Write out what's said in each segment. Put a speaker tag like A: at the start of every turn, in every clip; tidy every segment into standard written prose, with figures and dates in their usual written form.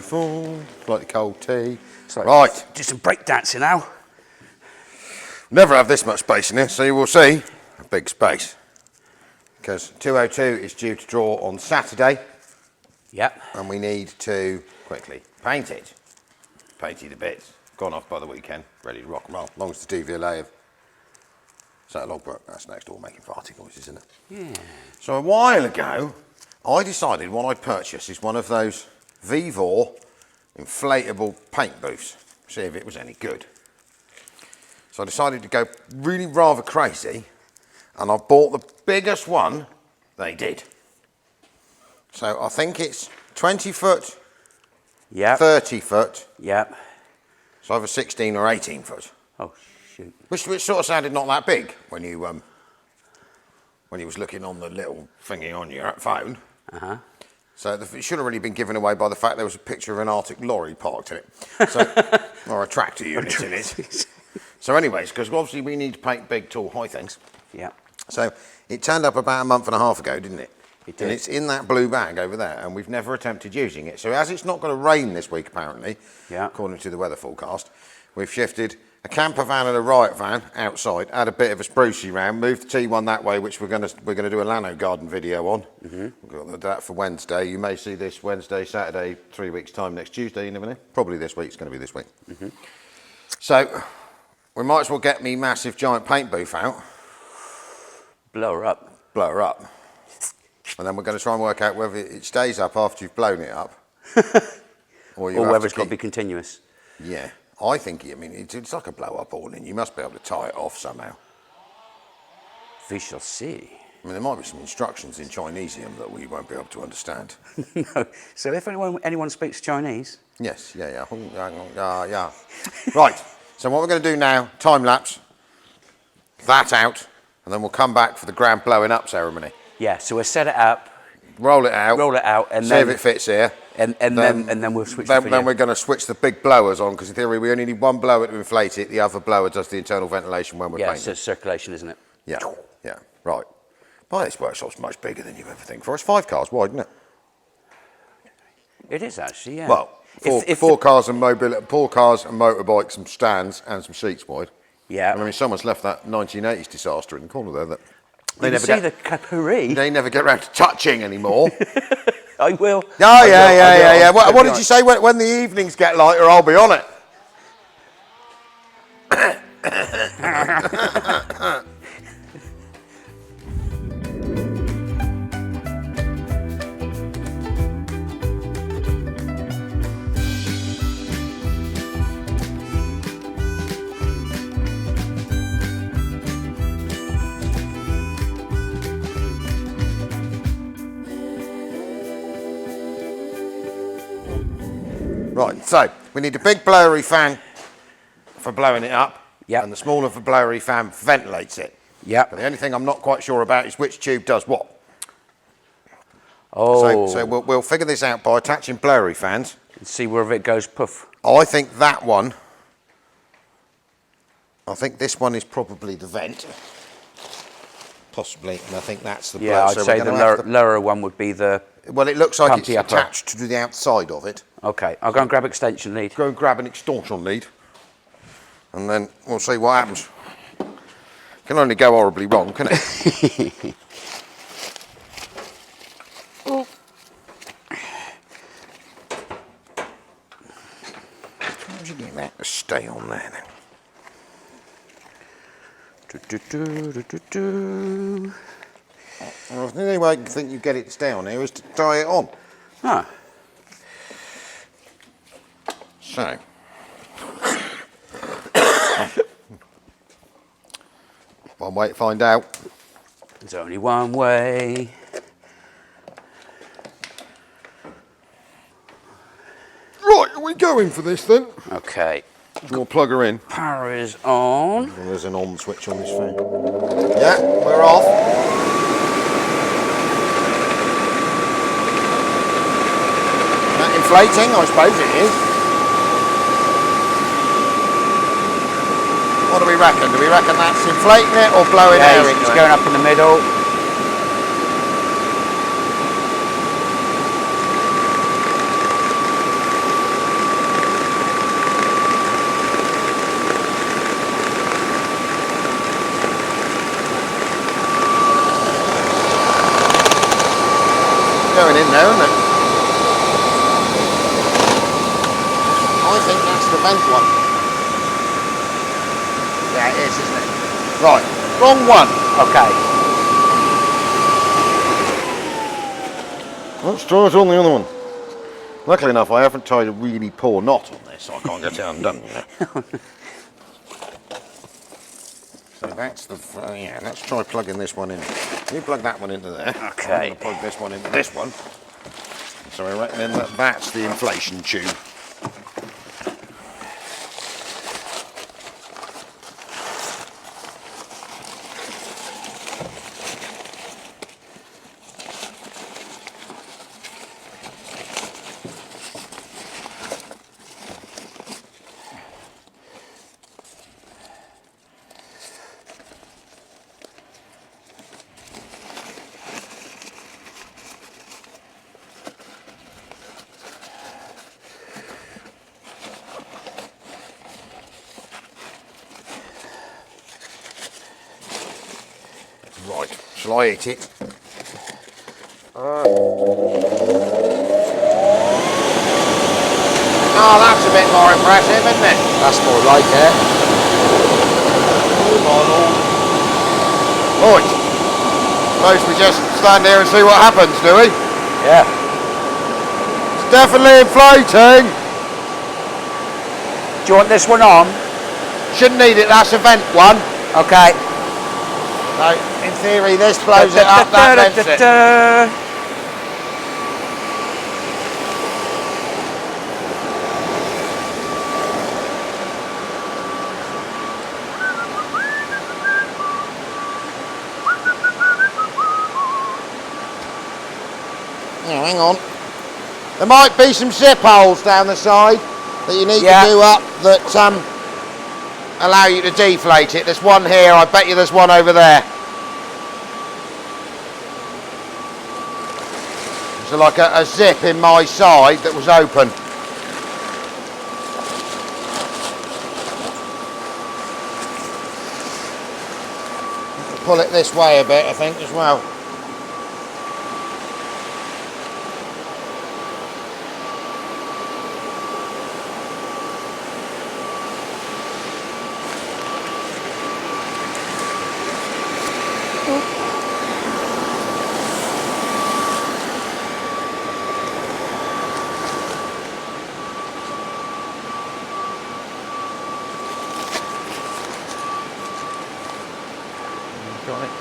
A: beautiful. Slightly cold tea.
B: So
A: Right.
B: do some break dancing now.
A: Never have this much space in here, so you will see a big space. Because 202 is due to draw on Saturday.
B: Yep.
A: And we need to quickly paint it. Painted to bits. Gone off by the weekend. Ready to rock and roll. As long as the DVLA of... Is that a logbook? That's next door making farting noises, isn't it?
B: Yeah.
A: So a while ago, I decided what I'd purchase is one of those Vevor inflatable paint booths. See if it was any good. So I decided to go really rather crazy, and I bought the biggest one they did. So I think it's 20 foot,
B: Yep.
A: 30 foot.
B: Yep.
A: It's either 16 or 18 foot.
B: Oh shoot.
A: Which sort of sounded not that big when you was looking on the little thingy on your phone.
B: Uh-huh.
A: So it should have really been given away by the fact there was a picture of an Arctic lorry parked in it. So, or a tractor unit in it. So anyways, because obviously we need to paint big, tall, high things.
B: Yeah.
A: So it turned up about a month and a half ago, didn't it?
B: It did.
A: And it's in that blue bag over there, and we've never attempted using it. So as it's not going to rain this week, apparently, according to the weather forecast, we've shifted a camper van and a riot van outside, had a bit of a sprucey round, moved the T1 that way, which we're going to do a Lanoguard video on. We've got that for Wednesday. You may see this Wednesday, Saturday, 3 weeks' time next Tuesday, you never know. Probably this week, it's going to be this week. So we might as well get me massive giant paint booth out.
B: Blow her up.
A: Blow her up. And then we're going to try and work out whether it stays up after you've blown it up. or
B: whether it's got to be continuous.
A: Yeah. I think, I mean, it's like a blow-up awning. You must be able to tie it off somehow.
B: We shall see.
A: I mean, there might be some instructions in Chinesium that we won't be able to understand.
B: No. So if anyone speaks Chinese...
A: Yes, yeah. Right, so what we're going to do now, time-lapse, that out, and then we'll come back for the grand blowing up ceremony.
B: Yeah, so we'll set it up.
A: Roll it out,
B: and
A: see
B: then
A: if it fits here.
B: And then we'll switch the video.
A: Then we're going to switch the big blowers on, because in theory we only need one blower to inflate it, the other blower does the internal ventilation when we're painting.
B: Yeah, so circulation, isn't it?
A: Yeah, right. Boy, this workshop's much bigger than you ever think for. It's 5 cars wide, isn't it?
B: It is actually, yeah.
A: Well, four cars and motorbikes and stands and some seats wide.
B: Yeah.
A: I mean, someone's left that 1980s disaster in the corner there.
B: They never see the capuri.
A: They never get around to touching anymore.
B: I will.
A: Oh, yeah. What did you say? When the evenings get lighter, I'll be on it. Right, so we need a big blowery fan for blowing it up, and the smaller for blowery fan ventilates it. But the only thing I'm not quite sure about is which tube does what.
B: Oh.
A: So we'll figure this out by attaching blowery fans.
B: And see wherever it goes poof.
A: I think that one, I think this one is probably the vent. Possibly, and I think that's the blower.
B: Yeah, I'd say the lower one would be the...
A: Well, it looks like it's attached to the outside of it.
B: Okay, I'll go and grab extension lead.
A: Go and grab an extension lead, and then we'll see what happens. Can only go horribly wrong, can it?
B: Oh.
A: How do you get that to stay on there then? Well, the only way I can think you get it to stay on here is to tie it on.
B: Ah.
A: So. One way to find out.
B: There's only one way.
A: Right, are we going for this then?
B: Okay.
A: We'll plug her in.
B: Power is on.
A: Well, there's an on switch on this thing. Yeah, we're off. Is that inflating? I suppose it is. What do we reckon? Do we reckon that's inflating it or blowing air into it?
B: It's going up in the middle.
A: going in there, isn't it? I think that's the vent one.
B: Yeah, it is, isn't it?
A: Right, wrong one.
B: Okay.
A: Let's try it on the other one. Luckily enough, I haven't tied a really poor knot on this, so I can't get it undone. So that's the, yeah, let's try plugging this one in. You plug that one into there.
B: Okay.
A: I'm going to plug this one into this one. So I reckon that that's the inflation tube. Right, shall I hit it? Oh, that's a bit more impressive, isn't it?
B: That's more like it.
A: Oh my lord. Right. Suppose we just stand here and see what happens, do we?
B: Yeah.
A: It's definitely inflating.
B: Do you want this one on?
A: Shouldn't need it, that's a vent one.
B: Okay.
A: So, in theory, this blows it up, that vents it. Yeah, hang on. There might be some zip holes down the side that you need to do up that allow you to deflate it. There's one here, I bet you there's one over there. So like a zip in my side that was open. Pull it this way a bit, I think, as well.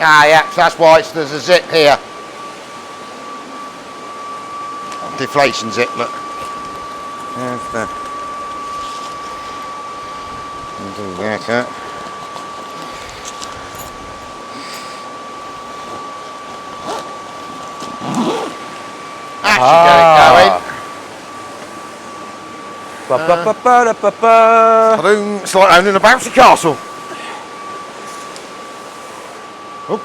A: Ah, yeah, so that's why there's a zip here. Deflation zip, look. There's the... Do that. That should get it going. It's like owning a bouncy castle. Oh.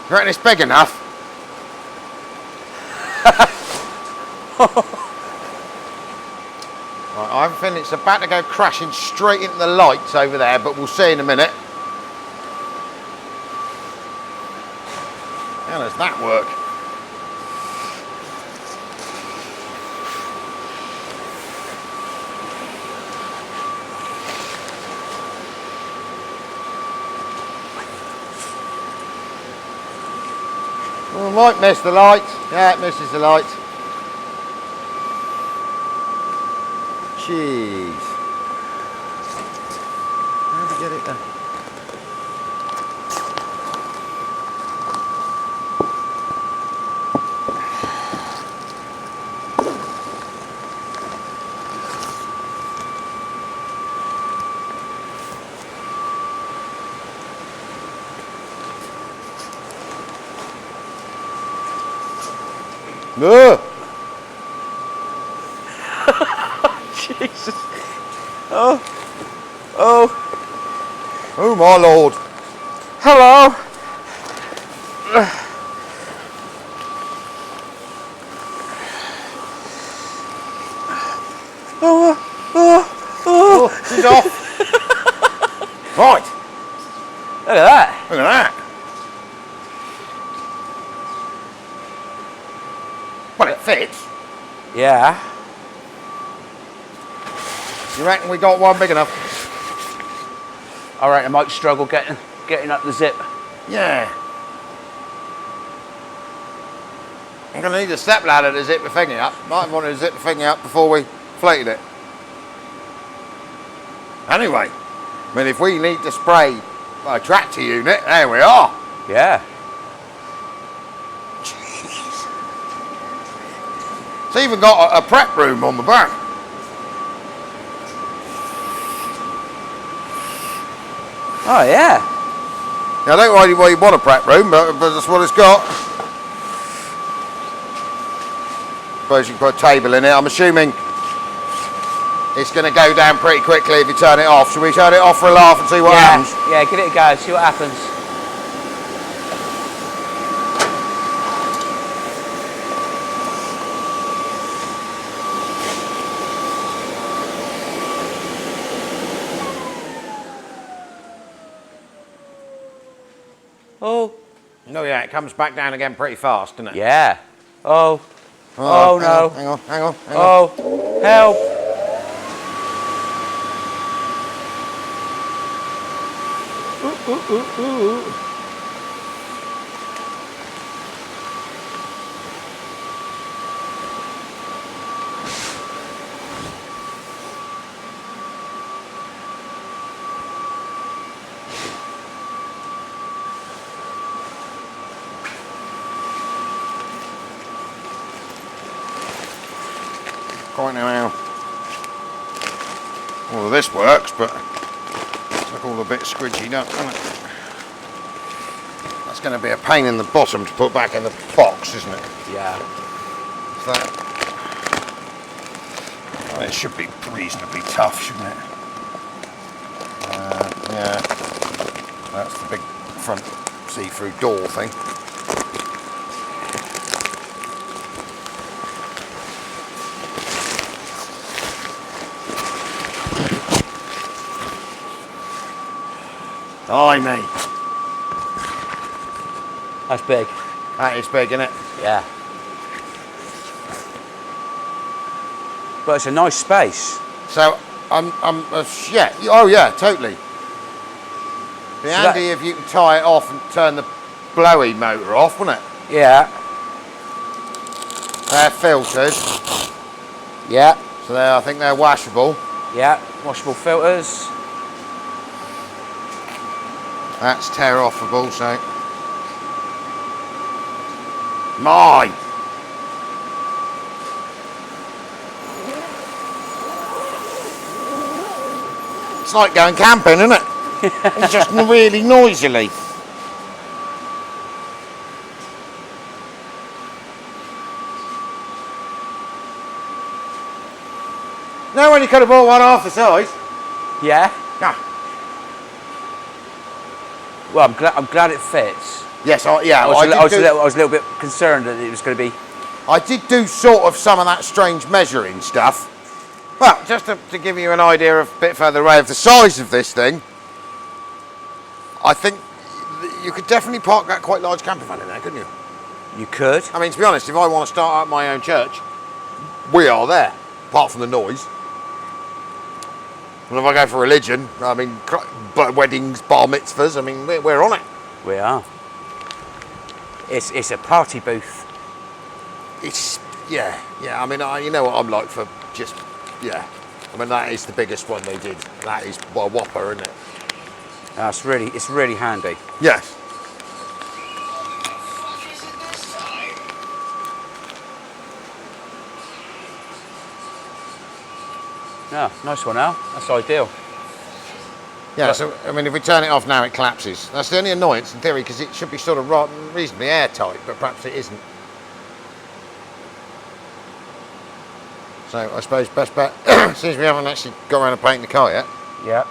A: You reckon it's big enough? Right, I have a feeling it's about to go crashing straight into the lights over there, but we'll see in a minute. How does that work? Well, might miss the light. Yeah, it misses the light. Jeez. How did you get it there? No!
B: Jesus. Oh. Oh.
A: Oh my lord.
B: Hello.
A: Oh, she's off. Right.
B: Look at that.
A: Look at that. Well, it fits.
B: Yeah.
A: You reckon we got one big enough?
B: I reckon I might struggle getting up the zip.
A: Yeah. I'm going to need a step ladder to zip the thingy up. Might have wanted to zip the thingy up before we inflated it. Anyway, I mean, if we need to spray a tractor unit, there we are.
B: Yeah.
A: Jeez. It's even got a prep room on the back.
B: Oh yeah.
A: Now, I don't know why you want a prep room, but that's what it's got. Suppose you can put a table in it. I'm assuming it's going to go down pretty quickly if you turn it off. Should we turn it off for a laugh and see what happens?
B: Yeah, give it a go, see what happens. Oh.
A: No, yeah, it comes back down again pretty fast, doesn't it?
B: Yeah. Oh.
A: Oh,
B: Oh no.
A: Hang on, hang on, hang on.
B: Oh. Help. Ooh.
A: Quite know how all of this works, but it's like all a bit squidgy up, isn't it? That's going to be a pain in the bottom to put back in the box, isn't it?
B: Yeah.
A: So well, it should be reasonably tough, shouldn't it? Yeah, that's the big front see-through door thing. Aye, mate.
B: That's big.
A: That is big, isn't it?
B: Yeah. But it's a nice space.
A: So, yeah, oh yeah, totally. Be
B: So
A: handy if you can tie it off and turn the blowy motor off, wouldn't it?
B: Yeah.
A: They're filtered,
B: Yeah.
A: so I think they're washable.
B: Yeah. Washable filters.
A: That's tear-offable, so. My! It's like going camping, isn't it? It's just really noisily. No one you could have bought one half the size.
B: Yeah.
A: No.
B: Well, I'm glad it fits.
A: Yes, I
B: was a little bit concerned that it was going to be.
A: I did do sort of some of that strange measuring stuff. Well, just to give you an idea of a bit further away of the size of this thing, I think you could definitely park that quite large camper van in there, couldn't you?
B: You could.
A: I mean, to be honest, if I want to start up my own church, we are there, apart from the noise. And if I go for religion, I mean, weddings, bar mitzvahs, I mean, we're on it.
B: We are. It's a party booth.
A: It's, yeah, I mean, you know what I'm like for just, yeah. I mean, that is the biggest one they did. That is a whopper, isn't it?
B: It's really handy.
A: Yes.
B: Yeah, nice one, Al. That's ideal.
A: Yeah, so, I mean, if we turn it off now, it collapses. That's the only annoyance, in theory, because it should be sort of reasonably airtight, but perhaps it isn't. So, I suppose best bet, since we haven't actually got around to painting the car yet,
B: Yeah.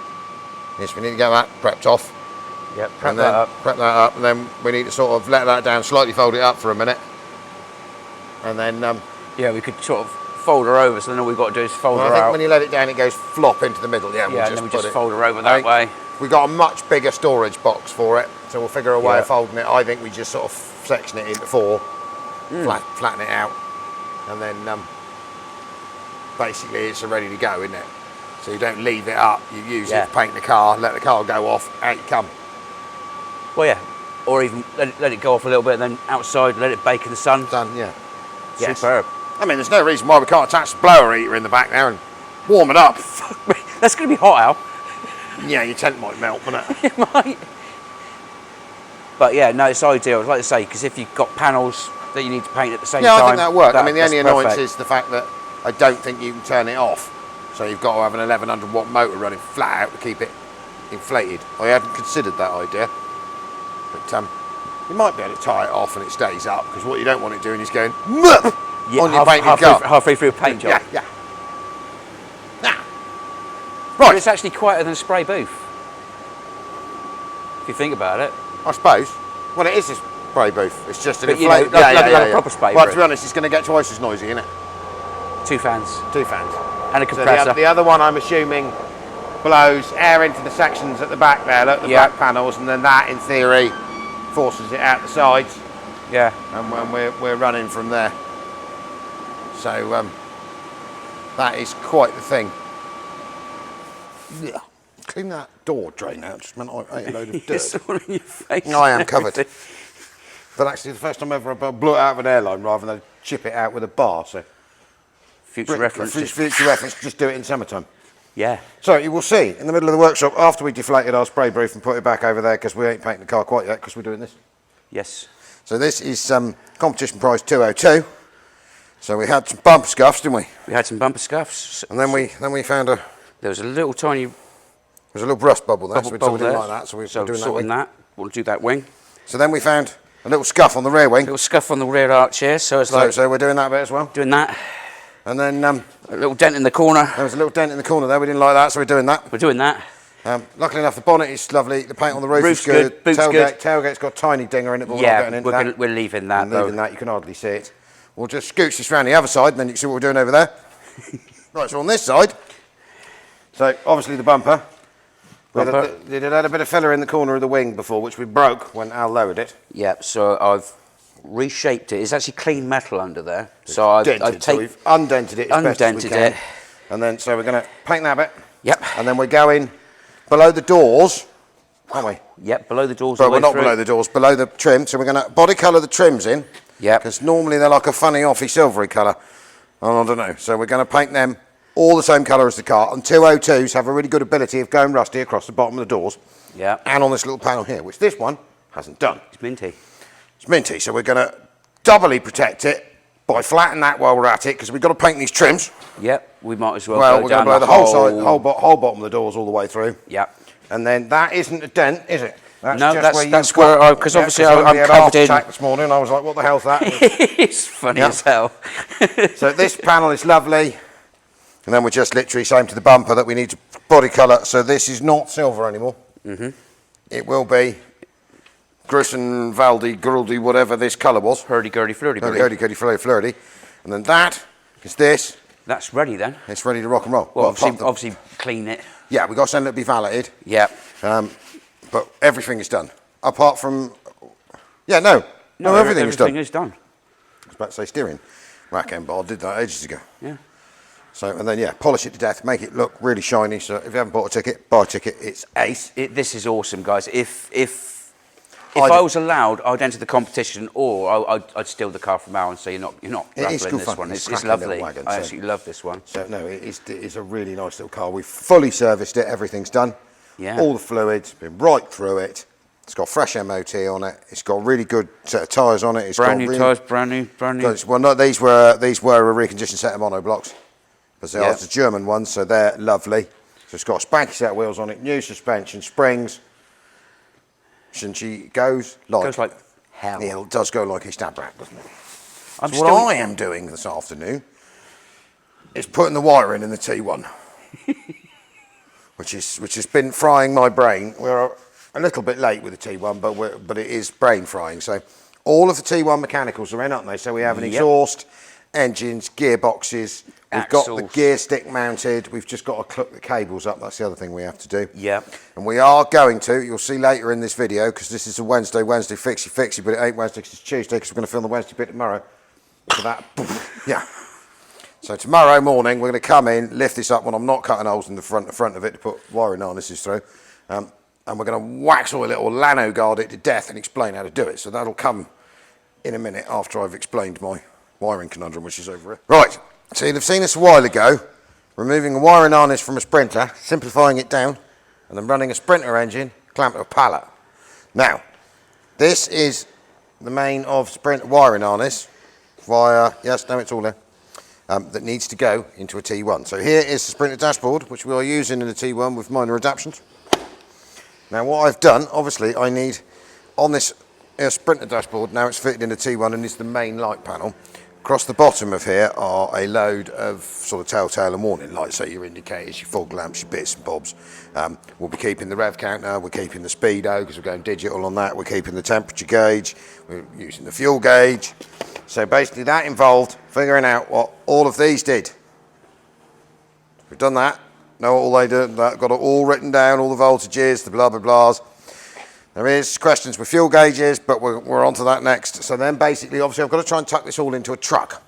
A: yes, we need to get that prepped off.
B: Yep,
A: Prep that up, and then we need to sort of let that down, slightly fold it up for a minute. And then...
B: yeah, we could sort of fold her over, so then all we've got to do is fold
A: well,
B: her
A: I think
B: out.
A: when you let it down, it goes flop into the middle. Yeah,
B: Yeah, and then we just fold her over that way.
A: We got a much bigger storage box for it, so we'll figure a way
B: Yeah.
A: of folding it. I think we just sort of section it into four, flatten it out. and then basically it's ready to go, isn't it? So you don't leave it up, you use it to paint the car, let the car go off, out you come.
B: Well, yeah, or even let it go off a little bit and then outside, let it bake in the sun.
A: Done, yeah.
B: Superb.
A: I mean, there's no reason why we can't attach the blower heater in the back there and warm it up.
B: Fuck me, that's going to be hot, Al.
A: Yeah, your tent might melt, wouldn't it?
B: It might. But yeah, no, it's ideal, like I say, because if you've got panels that you need to paint at the same time.
A: Yeah, I think that'll work. I mean, the only annoyance
B: perfect.
A: is the fact that I don't think you can turn it off. So you've got to have an 1100 watt motor running flat out to keep it inflated. I hadn't considered that idea. But you might be able to tie it off and it stays up, because what you don't want it doing is going on your painted car.
B: Halfway through a paint job.
A: Yeah. Nah.
B: But
A: Right.
B: it's actually quieter than a spray booth. If you think about it.
A: I suppose. Well, it is a spray booth. It's just an
B: But, you know,
A: inflated.
B: like a proper spray
A: Well,
B: booth.
A: to be honest, it's going to get twice as noisy, isn't it?
B: 2 fans.
A: 2 fans.
B: And a
A: So
B: compressor.
A: the other one, I'm assuming, blows air into the sections at the back there, look, the back panels, and then that, in theory, forces it out the sides.
B: Yeah.
A: And when we're running from there. So that is quite the thing. Yeah. Clean that door drain out. Just meant I ate a load of dirt.
B: It's all in your face.
A: No, I am covered. But actually, the first time ever I blew it out of an airline rather than chip it out with a bar. So
B: Future reference.
A: Future reference. Just do it in summertime.
B: Yeah.
A: So you will see in the middle of the workshop after we deflated our spray booth and put it back over there, because we ain't painting the car quite yet because we're doing this.
B: Yes.
A: So this is competition prize 202. So we had some bumper scuffs, didn't we?
B: We had some bumper scuffs.
A: And then we found
B: There was a little tiny
A: there's a little rust bubble there, so we
B: bubble
A: didn't
B: there.
A: like that. So we're
B: So
A: doing that
B: sorting
A: wing.
B: that. We'll do that wing.
A: So then we found a little scuff on the rear wing.
B: A little scuff on the rear arch here, so it's like
A: So we're doing that bit as well.
B: doing that.
A: And then
B: A little dent in the corner.
A: there was a little dent in the corner there. We didn't like that, so we're doing that.
B: We're doing that.
A: Luckily enough, the bonnet is lovely. The paint on the roof
B: Roof's
A: is good.
B: good, boot's good.
A: Tailgate's got a tiny dinger in it, but we're not
B: Yeah,
A: getting into that.
B: we're leaving that
A: And
B: though.
A: leaving that, you can hardly see it. We'll just scooch this round the other side, and then you can see what we're doing over there. Right, so on this side, so obviously the bumper. It had a bit of filler in the corner of the wing before, which we broke when Al lowered it.
B: Yep, so I've reshaped it. It's actually clean metal under there. So I've
A: So we've undented it as best as we
B: undented
A: can.
B: it.
A: And then, so we're going to paint that bit.
B: Yep.
A: And then we're going below the doors, aren't we?
B: Yep, below the doors.
A: But
B: all the
A: we're
B: way
A: not
B: through.
A: below the doors, below the trim. So we're going to body colour the trims in.
B: Yep.
A: Because normally they're like a funny, offy, silvery colour. I don't know. So we're going to paint them all the same colour as the car. And 202s have a really good ability of going rusty across the bottom of the doors.
B: Yeah.
A: And on this little panel here, which this one hasn't done.
B: It's minty.
A: It's minty, so we're going to doubly protect it by flattening that while we're at it, because we've got to paint these trims.
B: Yep, we might as well.
A: Well,
B: go
A: we're going to
B: down
A: blow the whole side, whole bottom of the doors all the way through.
B: Yep.
A: And then that isn't a dent, is it? That's
B: No,
A: just
B: that's where because obviously I'm
A: had a
B: covered
A: heart
B: in.
A: attack this morning, and I was like, what the hell's that?
B: It's funny as hell.
A: So this panel is lovely. And then we're just literally saying to the bumper that we need to body colour. So this is not silver anymore. Mm-hmm. It will be Grissom, Valdi, Gurldy, whatever this colour was.
B: Hurdy-gurdy, flirty-gurdy.
A: Hurdy-gurdy, flirty. And then that is this.
B: That's ready then.
A: It's ready to rock and roll.
B: Well,
A: apart from-
B: obviously clean it.
A: yeah, we've got to send it to be valeted.
B: Yep.
A: But everything is done. Apart from... Yeah, no, everything is done.
B: Everything is done.
A: I was about to say steering rack end, but I did that ages ago.
B: Yeah.
A: So, and then, yeah, polish it to death, make it look really shiny. So if you haven't bought a ticket, buy a ticket. It's ace.
B: This is awesome, guys. If I was allowed, I'd enter the competition, or I'd steal the car from Al and say you're not
A: It is
B: raffling
A: good
B: this
A: fun.
B: one.
A: It's
B: It's
A: cracking
B: lovely.
A: little wagon,
B: I
A: so-
B: absolutely love this one.
A: So, no, it's a really nice little car. We've fully serviced it. Everything's done.
B: Yeah.
A: All the fluids, been right through it. It's got fresh MOT on it. It's got a really good set of tyres on it. It's
B: Brand
A: got
B: new
A: really,
B: tyres, brand new.
A: Well, no, these were a reconditioned set of monoblocks. But they are the German ones, so they're lovely. So it's got a spanky set of wheels on it, new suspension, springs. And she goes like
B: hell.
A: Yeah, it does go like a stab rack, doesn't it?
B: I'm
A: So what I am doing this afternoon is putting the wire in the T1, which has been frying my brain. We're a little bit late with the T1, but it is brain frying. So all of the T1 mechanicals are in, aren't they? So we have an exhaust, engines, gearboxes. We've got the
B: Axles.
A: gear stick mounted. We've just got to clip the cables up. That's the other thing we have to do.
B: Yeah.
A: And we are going to, you'll see later in this video, because this is a Wednesday fixy, but it ain't Wednesday because it's Tuesday, because we're going to film the Wednesday bit tomorrow. for that. Yeah. So tomorrow morning we're going to come in, lift this up when I'm not cutting holes in the front of it to put wiring harnesses through, and we're going to wax oil it or Lanoguard it to death and explain how to do it. So that'll come in a minute after I've explained my wiring conundrum, which is over here. Right, so you'd have seen this a while ago, removing a wiring harness from a Sprinter, simplifying it down, and then running a Sprinter engine clamped to a pallet. Now, this is the main of Sprinter wiring harness via, yes, no, it's all there. That needs to go into a T1. So here is the Sprinter dashboard, which we are using in the T1 with minor adaptations. Now what I've done, obviously I need, on this Sprinter dashboard, now it's fitted in the T1 and is the main light panel. Across the bottom of here are a load of sort of telltale and warning lights, so your indicators, your fog lamps, your bits and bobs. We'll be keeping the rev counter, we're keeping the speedo because we're going digital on that, we're keeping the temperature gauge, we're using the fuel gauge. So basically that involved figuring out what all of these did. We've done that, know what all they do, got it all written down, all the voltages, the blah blah blahs. There is questions with fuel gauges, but we're on to that next. So then basically, obviously I've got to try and tuck this all into a truck.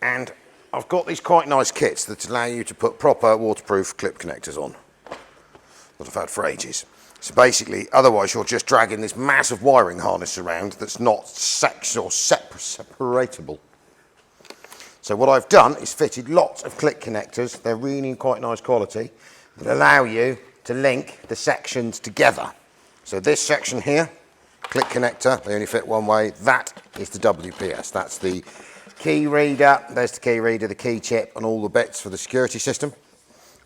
A: And I've got these quite nice kits that allow you to put proper waterproof clip connectors on, that I've had for ages. So basically, otherwise you're just dragging this massive wiring harness around that's not separatable. So what I've done is fitted lots of clip connectors. They're really quite nice quality that allow you to link the sections together. So this section here, clip connector, they only fit one way. That is the WPS. That's the key reader. There's the key reader, the key chip, and all the bits for the security system.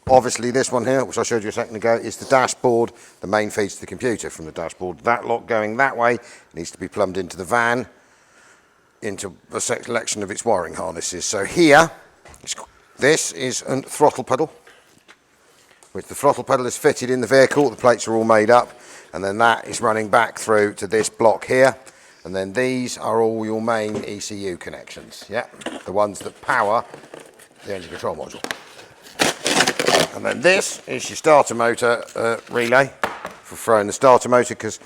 A: Obviously this one here, which I showed you a second ago, is the dashboard. The main feeds to the computer from the dashboard. That lot going that way needs to be plumbed into the van, into a selection of its wiring harnesses. So here, this is a throttle pedal, which the throttle pedal is fitted in the vehicle. The plates are all made up, and then that is running back through to this block here. And then these are all your main ECU connections, yeah, the ones that power the engine control module. And then this is your starter motor relay for throwing the starter motor, because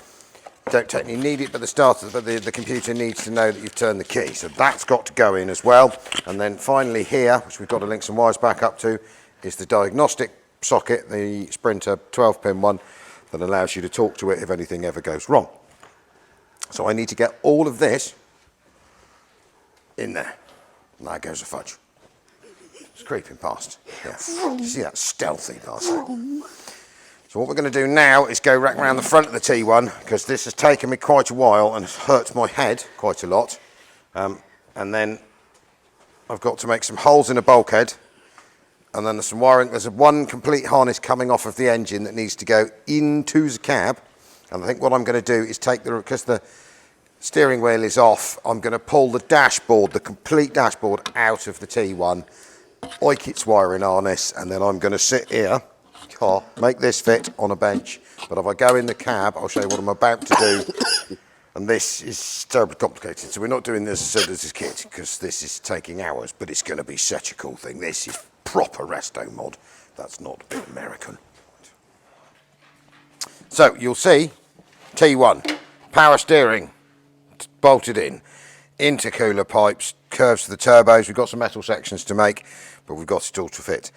A: you don't technically need it, but the computer needs to know that you've turned the key. So that's got to go in as well. And then finally here, which we've got to link some wires back up to, is the diagnostic socket, the Sprinter 12-pin one, that allows you to talk to it if anything ever goes wrong. So I need to get all of this in there. And there goes a fudge. It's creeping past. Yeah. You see that stealthy bastard? So what we're going to do now is go right around the front of the T1, because this has taken me quite a while and hurts my head quite a lot. And then I've got to make some holes in a bulkhead, and then there's some wiring. There's one complete harness coming off of the engine that needs to go into the cab. And I think what I'm going to do is because the steering wheel is off, I'm going to pull the dashboard, the complete dashboard, out of the T1, oik its wiring harness, and then I'm going to sit here, make this fit on a bench. But if I go in the cab, I'll show you what I'm about to do. And this is terribly complicated, so we're not doing this as soon as this kit, because this is taking hours, but it's going to be such a cool thing. This is proper resto mod. That's not a bit American. So you'll see T1, power steering, bolted in, intercooler pipes, curves to the turbos. We've got some metal sections to make, but we've got it all to fit.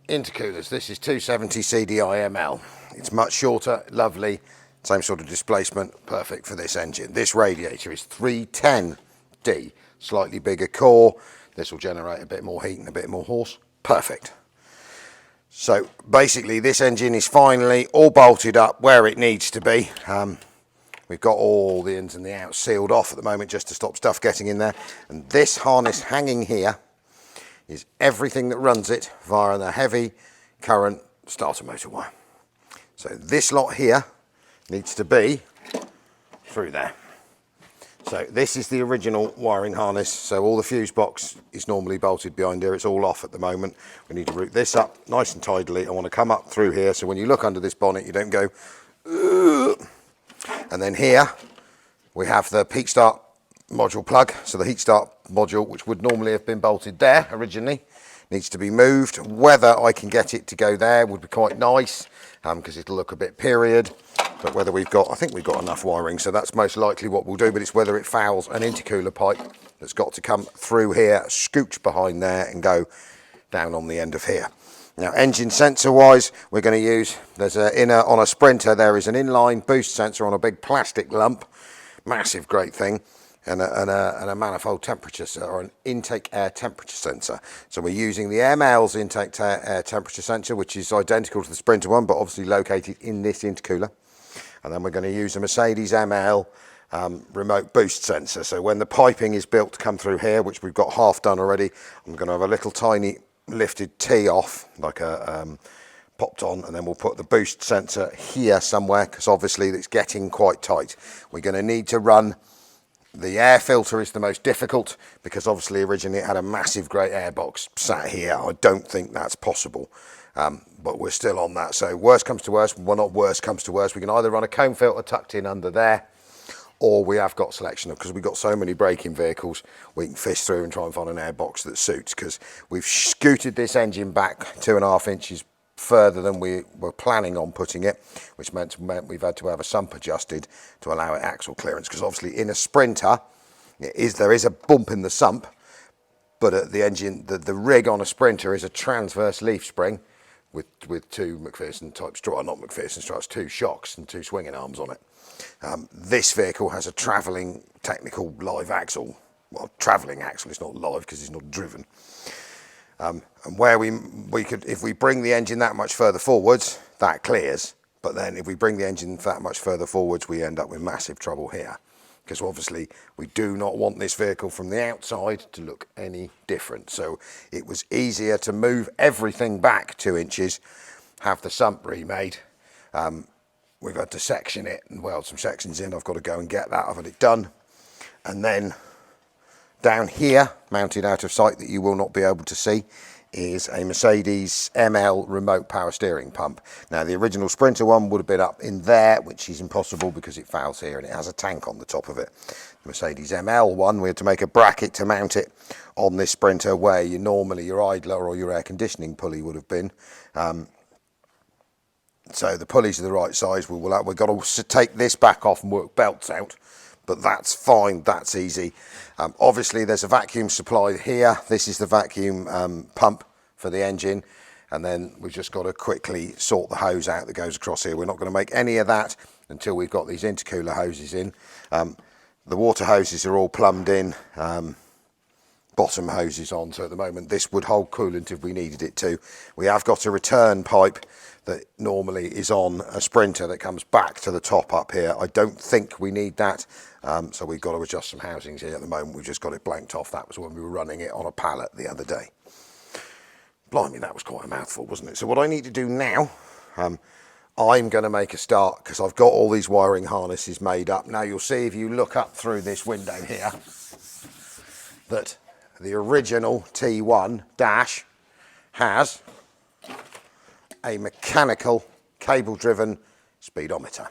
A: Intercoolers, this is 270 CDI ML. It's much shorter, lovely, same sort of displacement, perfect for this engine. This radiator is 310D, slightly bigger core. This will generate a bit more heat and a bit more horse. Perfect. So basically this engine is finally all bolted up where it needs to be. We've got all the ins and the outs sealed off at the moment just to stop stuff getting in there. And this harness hanging here is everything that runs it via the heavy current starter motor wire. So this lot here needs to be through there. So this is the original wiring harness. So all the fuse box is normally bolted behind here. It's all off at the moment. We need to route this up nice and tidily. I want to come up through here, so when you look under this bonnet, you don't go, ugh. And then here we have the peak start module plug. So the heat start module, which would normally have been bolted there originally, needs to be moved. Whether I can get it to go there would be quite nice, because it'll look a bit period. But whether we've got, I think we've got enough wiring, so that's most likely what we'll do, but it's whether it fouls an intercooler pipe that's got to come through here, scooch behind there and go down on the end of here. Now, engine sensor wise, we're going to use, there's on a Sprinter, there is an inline boost sensor on a big plastic lump, massive great thing, and a manifold temperature, or an intake air temperature sensor. So we're using the ML's intake air temperature sensor, which is identical to the Sprinter one, but obviously located in this intercooler. And then we're going to use a Mercedes ML remote boost sensor. So when the piping is built to come through here, which we've got half done already, I'm going to have a little tiny lifted T off, like a popped on, and then we'll put the boost sensor here somewhere, because obviously it's getting quite tight. We're going to need to run, the air filter is the most difficult, because obviously originally it had a massive great air box sat here. I don't think that's possible. But we're still on that. So worst comes to worst, well, not worst comes to worst, we can either run a comb filter tucked in under there, or we have got selection, because we've got so many braking vehicles, we can fish through and try and find an air box that suits, because we've scooted this engine back 2.5 inches further than we were planning on putting it, which meant we've had to have a sump adjusted to allow it axle clearance, because obviously in a Sprinter, there is a bump in the sump, but at the engine, the rig on a Sprinter is a transverse leaf spring with two McPherson type struts, not McPherson struts, 2 shocks and 2 swinging arms on it. This vehicle has a travelling technical live axle. Well, travelling axle, it's not live because it's not driven. And where we could, if we bring the engine that much further forwards, that clears. But then if we bring the engine that much further forwards, we end up with massive trouble here. Because obviously we do not want this vehicle from the outside to look any different. So it was easier to move everything back 2 inches, have the sump remade. We've had to section it and weld some sections in. I've got to go and get that. I've had it done. And then down here, mounted out of sight that you will not be able to see, is a Mercedes ML remote power steering pump. Now the original Sprinter one would have been up in there, which is impossible because it fouls here and it has a tank on the top of it. The Mercedes ML one, we had to make a bracket to mount it on this Sprinter where your idler or your air conditioning pulley would have been. So the pulleys are the right size. We've got to take this back off and work belts out, but that's fine, that's easy. Obviously there's a vacuum supply here. This is the vacuum pump for the engine, and then we've just got to quickly sort the hose out that goes across here. We're not going to make any of that until we've got these intercooler hoses in. The water hoses are all plumbed in, bottom hoses on, so at the moment this would hold coolant if we needed it to. We have got a return pipe that normally is on a Sprinter that comes back to the top up here. I don't think we need that, so we've got to adjust some housings here at the moment. We've just got it blanked off. That was when we were running it on a pallet the other day. Blimey, that was quite a mouthful, wasn't it? So what I need to do now, I'm going to make a start, because I've got all these wiring harnesses made up. Now you'll see if you look up through this window here that the original T1 dash has a mechanical cable-driven speedometer.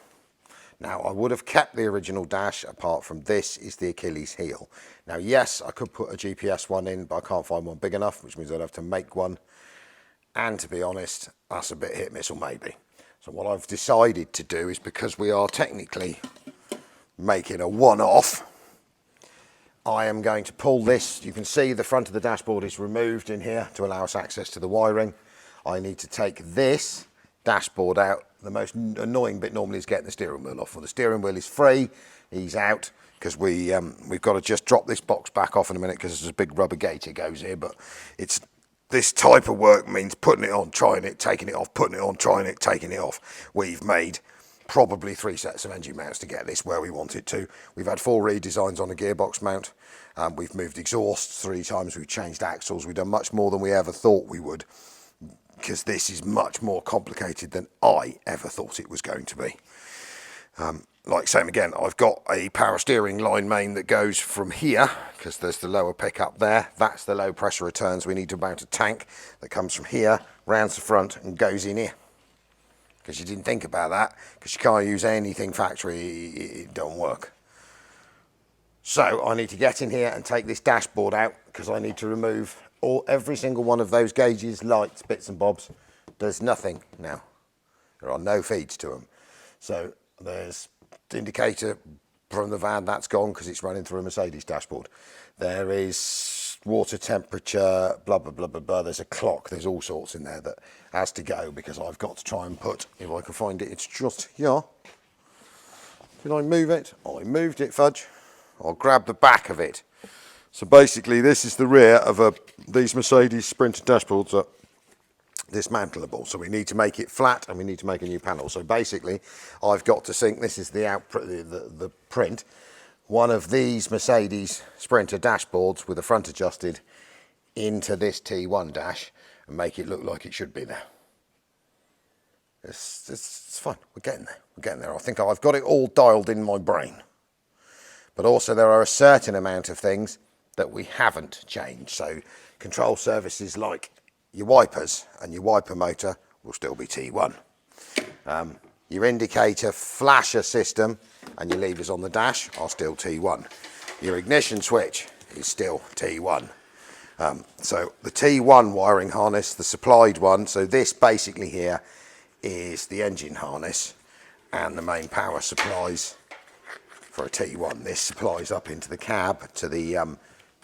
A: Now I would have kept the original dash, apart from this is the Achilles heel. Now yes, I could put a GPS one in, but I can't find one big enough, which means I'd have to make one. And to be honest, that's a bit hit, miss or maybe. So what I've decided to do is, because we are technically making a one-off, I am going to pull this. You can see the front of the dashboard is removed in here to allow us access to the wiring. I need to take this dashboard out. The most annoying bit normally is getting the steering wheel off. Well, the steering wheel is free, he's out, because we've got to just drop this box back off in a minute, because there's a big rubber gate that goes here. But it's this type of work means putting it on, trying it, taking it off, putting it on, trying it, taking it off. We've made probably 3 sets of engine mounts to get this where we want it to. We've had 4 redesigns on the gearbox mount. We've moved exhausts 3 times, we've changed axles, we've done much more than we ever thought we would, because this is much more complicated than I ever thought it was going to be. Like same again, I've got a power steering line main that goes from here, because there's the lower pickup there. That's the low pressure returns. We need to mount a tank that comes from here, rounds the front and goes in here. Because you didn't think about that, because you can't use anything factory, it don't work. So I need to get in here and take this dashboard out, because I need to remove every single one of those gauges, lights, bits and bobs. There's nothing now. There are no feeds to them. So There's the indicator from the van, that's gone because it's running through a Mercedes dashboard. There is water temperature, blah, blah, blah, blah, blah. There's a clock. There's all sorts in there that has to go because I've got to try and put, if I can find it, it's just here. Did I move it? I moved it, fudge. I'll grab the back of it. So basically this is the rear of these Mercedes Sprinter dashboards are dismantleable. So we need to make it flat and we need to make a new panel. So basically I've got to sync, this is the print, one of these Mercedes Sprinter dashboards with the front adjusted into this T1 dash and make it look like it should be there. It's fine, we're getting there, I think I've got it all dialed in my brain. But also there are a certain amount of things that we haven't changed. So control surfaces like your wipers and your wiper motor will still be T1. Your indicator flasher system and your levers on the dash are still T1. Your ignition switch is still T1. So the T1 wiring harness, the supplied one, so this basically here is the engine harness and the main power supplies for a T1. This supplies up into the cab to the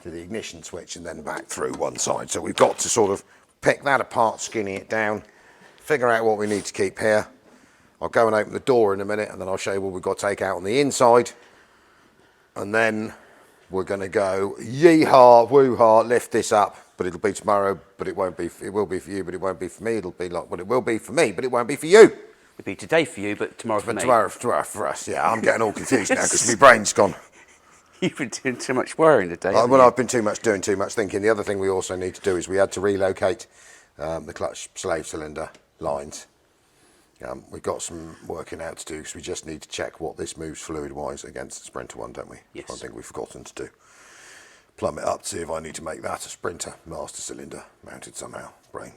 A: ignition switch and then back through one side. So we've got to sort of pick that apart, skinny it down, figure out what we need to keep here. I'll go and open the door in a minute and then I'll show you what we've got to take out on the inside. And then we're going to go yee-haw, woo-haw, lift this up, but it'll be tomorrow, but it won't be, it will be for you, but it won't be for me. It'll be like, well, it will be for me, but it won't be for you.
B: It'll be today for you, but tomorrow for me.
A: Tomorrow for us, yeah. I'm getting all confused now because my brain's gone.
B: You've been doing too much worrying today.
A: Well, I've been doing too much thinking. The other thing we also need to do is we had to relocate the clutch slave cylinder lines. We've got some working out to do because we just need to check what this moves fluid-wise against the Sprinter one, don't we?
B: Yes.
A: One thing we've forgotten to do. Plumb it up to see if I need to make that a Sprinter master cylinder mounted somehow. Brain.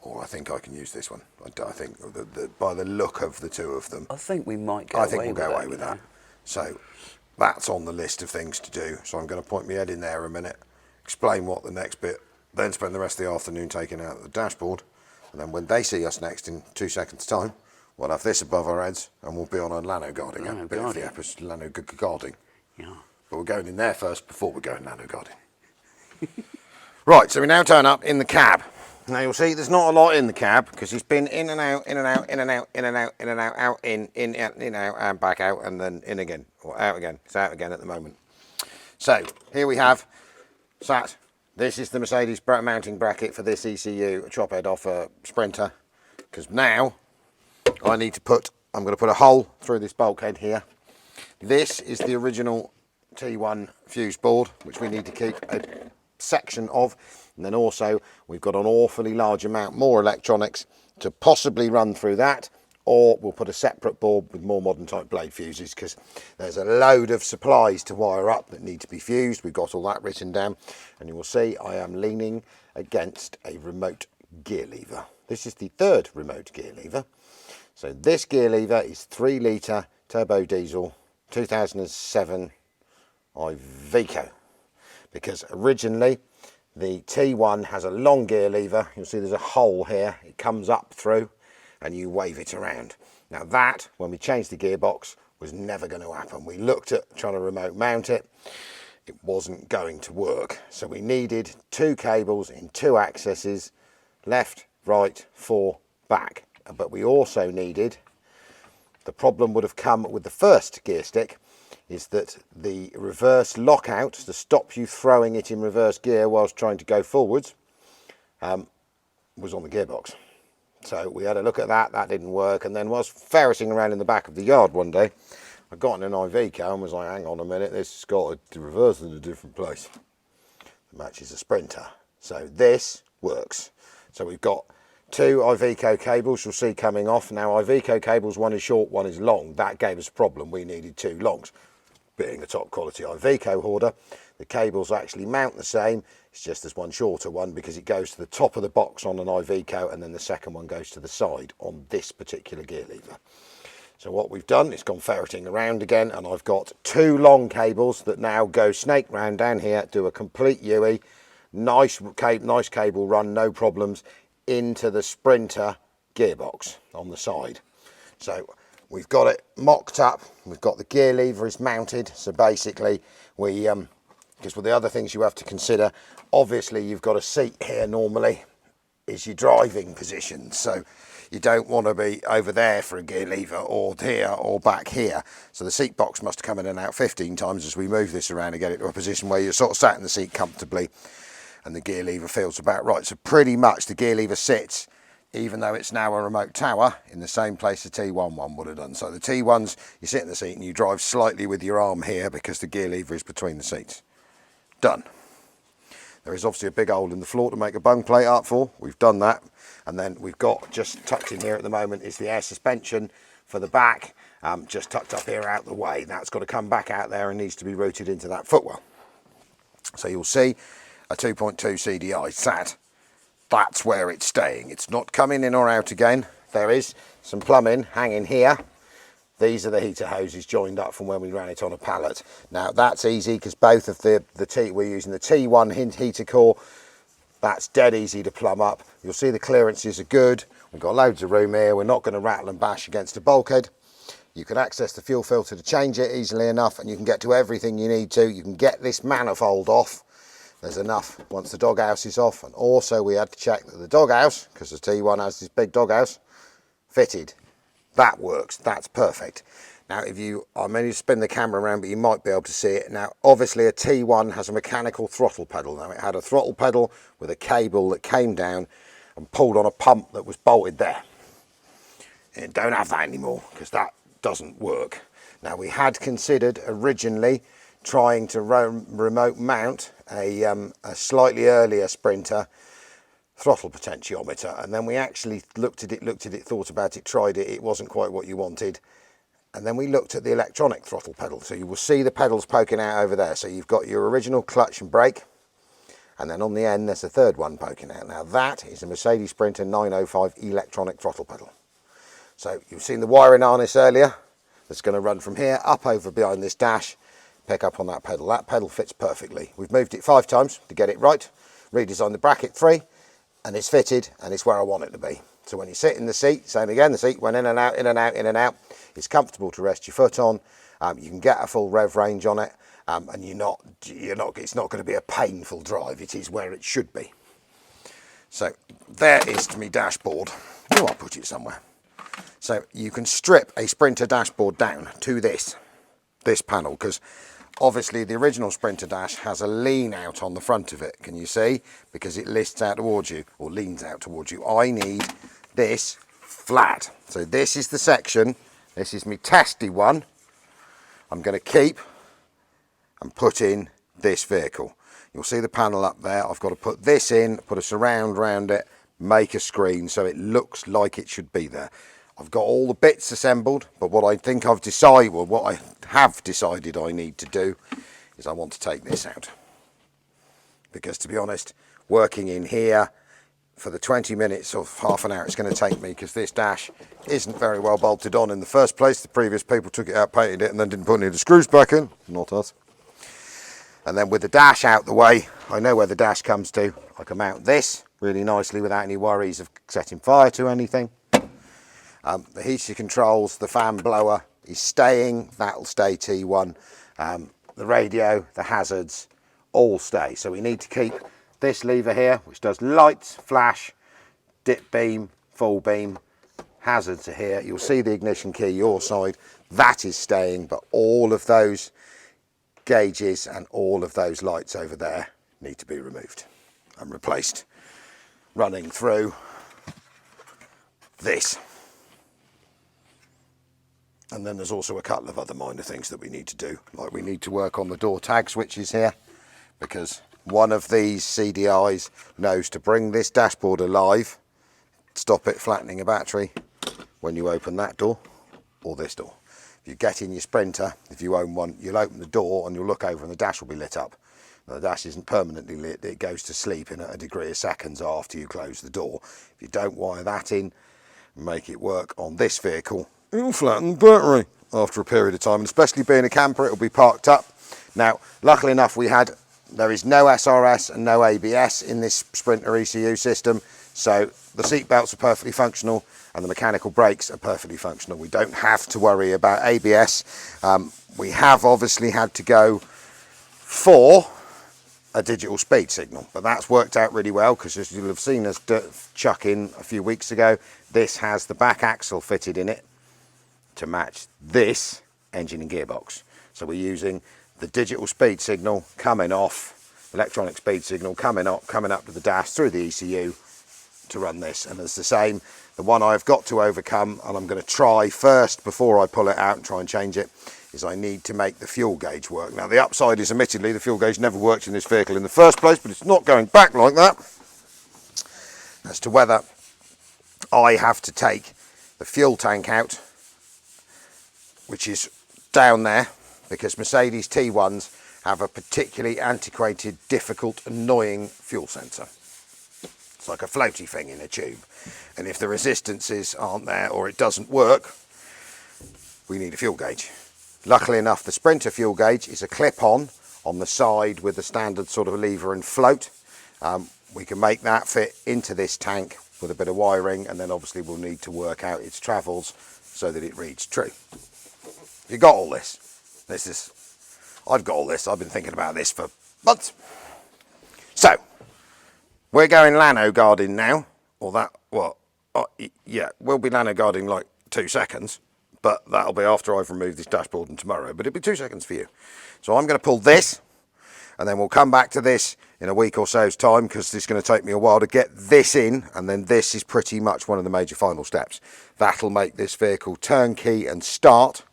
A: Or I think I can use this one. I think by the look of the two of them,
B: I think we might go
A: I think we'll go away with that. So that's on the list of things to do. So I'm going to point my head in there a minute, explain what the next bit, then spend the rest of the afternoon taking out the dashboard. And then when they see us next in 2 seconds' time, we'll have this above our heads and we'll be on a Lanoguard again. A bit of the episode, Lanoguarding.
B: Yeah.
A: But we're going in there first before we go in Lanoguarding. Right, so we now turn up in the cab. Now you'll see there's not a lot in the cab because it's been in and out, in and out, in and out, in and out, in and out, out, in, out, and back out, and then in again, or out again. It's out again at the moment. So here we have sat. This is the Mercedes mounting bracket for this ECU, a chop head off a Sprinter. Because now I'm going to put a hole through this bulkhead here. This is the original T1 fuse board, which we need to keep a section of. And then also we've got an awfully large amount more electronics to possibly run through that, or we'll put a separate board with more modern type blade fuses because there's a load of supplies to wire up that need to be fused. We've got all that written down, and you will see I am leaning against a remote gear lever. This is the third remote gear lever. So this gear lever is 3 litre turbo diesel 2007 Iveco, because originally the T1 has a long gear lever. You'll see there's a hole here. It comes up through and you wave it around. Now that, when we changed the gearbox, was never going to happen. We looked at trying to remote mount it. It wasn't going to work. So we needed 2 cables in 2 accesses, left, right, 4, back. But we also needed, the problem would have come with the first gear stick, is that the reverse lockout to stop you throwing it in reverse gear whilst trying to go forwards was on the gearbox. So we had a look at that, that didn't work, and then whilst ferreting around in the back of the yard one day, I got in an Iveco and was like, hang on a minute, this has got a reverse in a different place. It matches a Sprinter. So this works. So we've got 2 Iveco cables you'll see coming off. Now Iveco cables, one is short, one is long. That gave us a problem, we needed 2 longs. Being a top quality Iveco hoarder, the cables actually mount the same, it's just there's one shorter one because it goes to the top of the box on an Iveco and then the second one goes to the side on this particular gear lever. So what we've done is gone ferreting around again, and I've got 2 long cables that now go snake round down here, do a complete UE, nice cable run, no problems, into the Sprinter gearbox on the side. So we've got it mocked up. We've got the gear lever is mounted. So basically we, because with the other things you have to consider, obviously you've got a seat here normally is your driving position. So you don't want to be over there for a gear lever or here or back here. So the seat box must come in and out 15 times as we move this around to get it to a position where you're sort of sat in the seat comfortably and the gear lever feels about right. So pretty much the gear lever sits, even though it's now a remote tower, in the same place the T1 one would have done. So the T1s, you sit in the seat and you drive slightly with your arm here because the gear lever is between the seats. Done. There is obviously a big hole in the floor to make a bung plate up for. We've done that. And then we've got, just tucked in here at the moment, is the air suspension for the back, just tucked up here out the way. That's got to come back out there and needs to be routed into that footwell. So you'll see a 2.2 CDI sat. That's where it's staying. It's not coming in or out again. There is some plumbing hanging here. These are the heater hoses joined up from when we ran it on a pallet. Now that's easy because both of we're using the T1 heater core. That's dead easy to plumb up. You'll see the clearances are good. We've got loads of room here. We're not going to rattle and bash against a bulkhead. You can access the fuel filter to change it easily enough, and you can get to everything you need to. You can get this manifold off. There's enough once the doghouse is off. And also we had to check that the doghouse, because the T1 has this big doghouse, fitted. That works, that's perfect. Now if you, I may need to spin the camera around, but you might be able to see it. Now obviously a T1 has a mechanical throttle pedal. Now it had a throttle pedal with a cable that came down and pulled on a pump that was bolted there. It don't have that anymore because that doesn't work. Now we had considered originally trying to remote mount a slightly earlier Sprinter throttle potentiometer, and then we actually looked at it, thought about it, tried it. It wasn't quite what you wanted. And then we looked at the electronic throttle pedal. So you will see the pedals poking out over there. So you've got your original clutch and brake, and then on the end there's a third one poking out. Now that is a Mercedes Sprinter 905 electronic throttle pedal. So you've seen the wiring harness earlier. That's going to run from here up over behind this dash, pick up on that pedal. That pedal fits perfectly. We've moved it 5 times to get it right, redesigned the bracket 3, and it's fitted and it's where I want it to be. So when you sit in the seat, same again, the seat went in and out, in and out, in and out. It's comfortable to rest your foot on. You can get a full rev range on it, and it's not going to be a painful drive. It is where it should be. So there is my dashboard. Oh, I'll put it somewhere. So you can strip a Sprinter dashboard down to this panel, because obviously the original Sprinter dash has a lean out on the front of it. Can you see? Because it lists out towards you, or leans out towards you. I need this flat. So this is the section. This is my testy one. I'm going to keep and put in this vehicle. You'll see the panel up there. I've got to put this in, put a surround around it, make a screen so it looks like it should be there. I've got all the bits assembled, but what I think I've decided, well, what I have decided I need to do is I want to take this out. Because to be honest, working in here for the 20 minutes or half an hour it's going to take me, because this dash isn't very well bolted on in the first place. The previous people took it out, painted it, and then didn't put any of the screws back in. Not us. And then with the dash out the way, I know where the dash comes to. I can mount this really nicely without any worries of setting fire to anything. The heater controls, the fan blower is staying, that'll stay T1. The radio, the hazards, all stay. So we need to keep this lever here, which does lights, flash, dip beam, full beam, hazards are here. You'll see the ignition key your side, that is staying, but all of those gauges and all of those lights over there need to be removed and replaced, running through this. And then there's also a couple of other minor things that we need to do. Like we need to work on the door tag switches here, because one of these CDIs knows to bring this dashboard alive, stop it flattening a battery when you open that door or this door. If you get in your Sprinter, if you own one, you'll open the door and you'll look over and the dash will be lit up. Now, the dash isn't permanently lit, it goes to sleep in a degree of seconds after you close the door. If you don't wire that in, make it work on this vehicle, it'll flatten the battery after a period of time, and especially being a camper, it'll be parked up. Now, luckily enough, there is no SRS and no ABS in this Sprinter ECU system, So the seat belts are perfectly functional and the mechanical brakes are perfectly functional. We don't have to worry about ABS. We have obviously had to go for a digital speed signal, but that's worked out really well because, as you'll have seen us chuck in a few weeks ago, this has the back axle fitted in it to match this engine and gearbox. So we're using the digital speed signal coming off, electronic speed signal coming up to the dash through the ECU to run this. And it's the same, the one I've got to overcome, and I'm going to try first before I pull it out and try and change it, is I need to make the fuel gauge work. Now the upside is, admittedly, the fuel gauge never worked in this vehicle in the first place, but it's not going back like that. As to whether I have to take the fuel tank out, which is down there, because Mercedes T1s have a particularly antiquated, difficult, annoying fuel sensor. It's like a floaty thing in a tube. And if the resistances aren't there or it doesn't work, we need a fuel gauge. Luckily enough, the Sprinter fuel gauge is a clip-on the side with a standard sort of lever and float. We can make that fit into this tank with a bit of wiring, and then obviously we'll need to work out its travels so that it reads true. You got all this. I've got all this. I've been thinking about this for months. So, we're going Lanoguarding now, or that, well, yeah, we'll be Lanoguarding like 2 seconds. But that'll be after I've removed this dashboard and tomorrow. But it'll be 2 seconds for you. So I'm going to pull this, and then we'll come back to this in a week or so's time, because it's going to take me a while to get this in, and then this is pretty much one of the major final steps. That'll make this vehicle turnkey and start.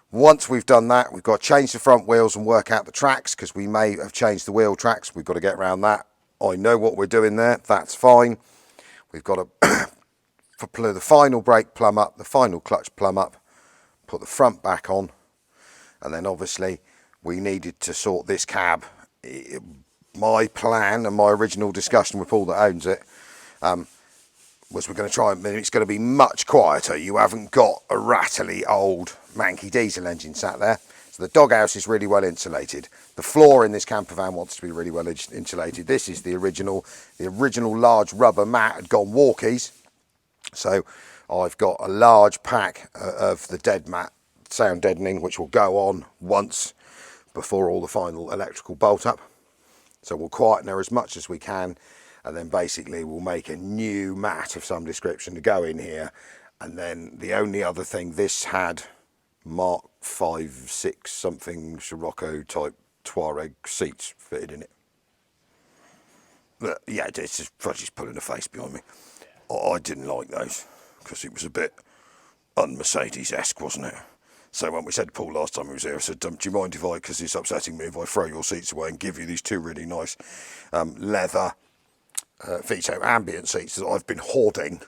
A: Once we've done that, we've got to change the front wheels and work out the tracks, because we may have changed the wheel tracks. We've got to get around that. I know what we're doing there. That's fine. We've got to put the final brake plumb up, the final clutch plumb up, put the front back on, and then obviously we needed to sort this cab. My plan and my original discussion with Paul that owns it was we're going to try and it's going to be much quieter. You haven't got a rattly old manky diesel engine sat there. So the doghouse is really well insulated. The floor in this camper van wants to be really well insulated. This is the original large rubber mat had gone walkies. So I've got a large pack of the dead mat sound deadening, which will go on once before all the final electrical bolt up. So we'll quieten her as much as we can, and then basically we'll make a new mat of some description to go in here. And then the only other thing, this had Mark 5, 6 something Scirocco type Touareg seats fitted in it. But yeah, it's just Fudgy's pulling a face behind me. I didn't like those, because it was a bit un-Mercedes-esque, wasn't it? So when we said to Paul last time he was here, I said, do you mind if because it's upsetting me, if I throw your seats away and give you these two really nice leather Vito ambient seats that I've been hoarding.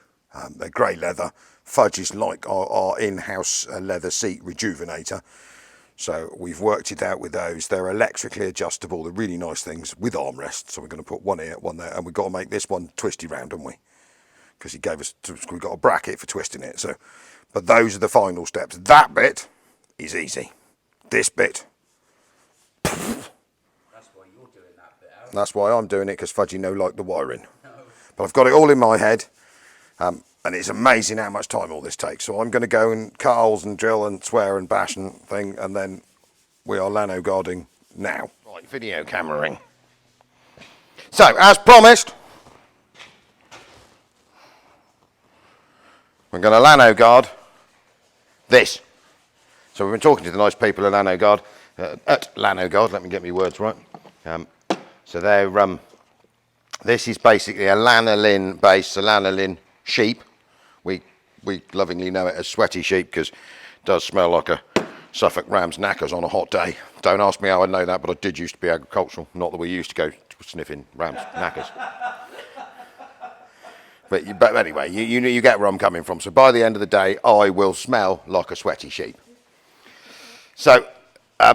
A: They're grey leather. Fudge is like our in-house leather seat rejuvenator. So we've worked it out with those. They're electrically adjustable. They're really nice things with armrests. So we're going to put one here, one there, and we've got to make this one twisty round, haven't we? Because he gave us, we've got a bracket for twisting it. So, but those are the final steps. That bit is easy. This bit.
B: That's why you're doing that bit out.
A: That's why I'm doing it, because Fudgy no like the wiring. No. But I've got it all in my head. And it's amazing how much time all this takes. So I'm going to go and cut holes and drill and swear and bash and thing, and then we are Lanoguarding now. Right, video cameraing. So, as promised, we're going to Lanoguard this. So we've been talking to the nice people at Lanoguard, let me get my words right. So they're, this is basically a lanolin base, a lanolin sheep. We lovingly know it as sweaty sheep because it does smell like a Suffolk Rams knackers on a hot day. Don't ask me how I know that, but I did used to be agricultural. Not that we used to go sniffing Rams knackers. But anyway, you get where I'm coming from. So by the end of the day, I will smell like a sweaty sheep. So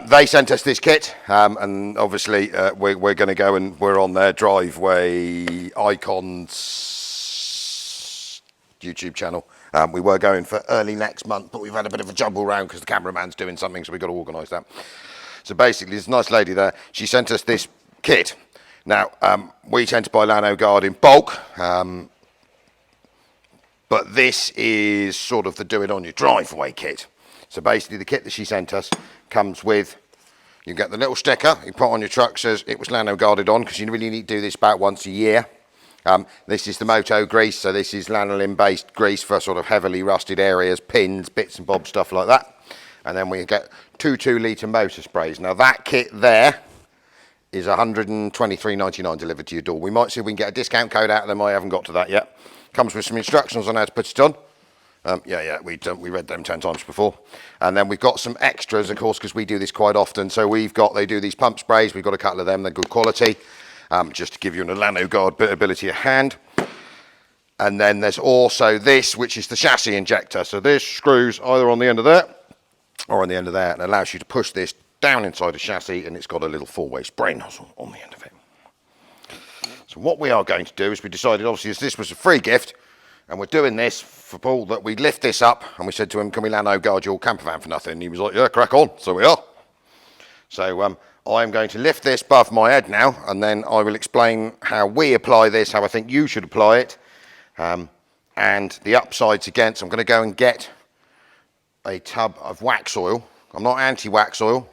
A: they sent us this kit, and obviously we're going to go and we're on their driveway Icons YouTube channel. We were going for early next month, but we've had a bit of a jumble round because the cameraman's doing something, so we've got to organise that. So basically, this nice lady there, she sent us this kit. Now, we tend to buy Lanoguard in bulk. But this is sort of the do it on your driveway kit. So basically the kit that she sent us comes with, you get the little sticker, you put on your truck, says it was Lanoguarded on, because you really need to do this about once a year. This is the Moto grease, so this is lanolin based grease for sort of heavily rusted areas, pins, bits and bobs, stuff like that. And then we get 2 2-litre motor sprays. Now that kit there is $123.99 delivered to your door. We might see if we can get a discount code out of them. I haven't got to that yet. Comes with some instructions on how to put it on. We read them 10 times before. And then we've got some extras, of course, because we do this quite often. So they do these pump sprays. We've got a couple of them. They're good quality, just to give you an Lanoguard ability of hand. And then there's also this, which is the chassis injector. So this screws either on the end of there or on the end of there, and allows you to push this down inside the chassis, and it's got a little 4-way spray nozzle on the end of it. So what we are going to do is we decided, obviously, as this was a free gift, and we're doing this for Paul, that we lift this up, and we said to him, can we Lanoguard your campervan for nothing? And he was like, yeah, crack on. So we are. So I'm going to lift this above my head now, and then I will explain how we apply this, how I think you should apply it, and the upsides against. I'm going to go and get a tub of wax oil. I'm not anti-wax oil,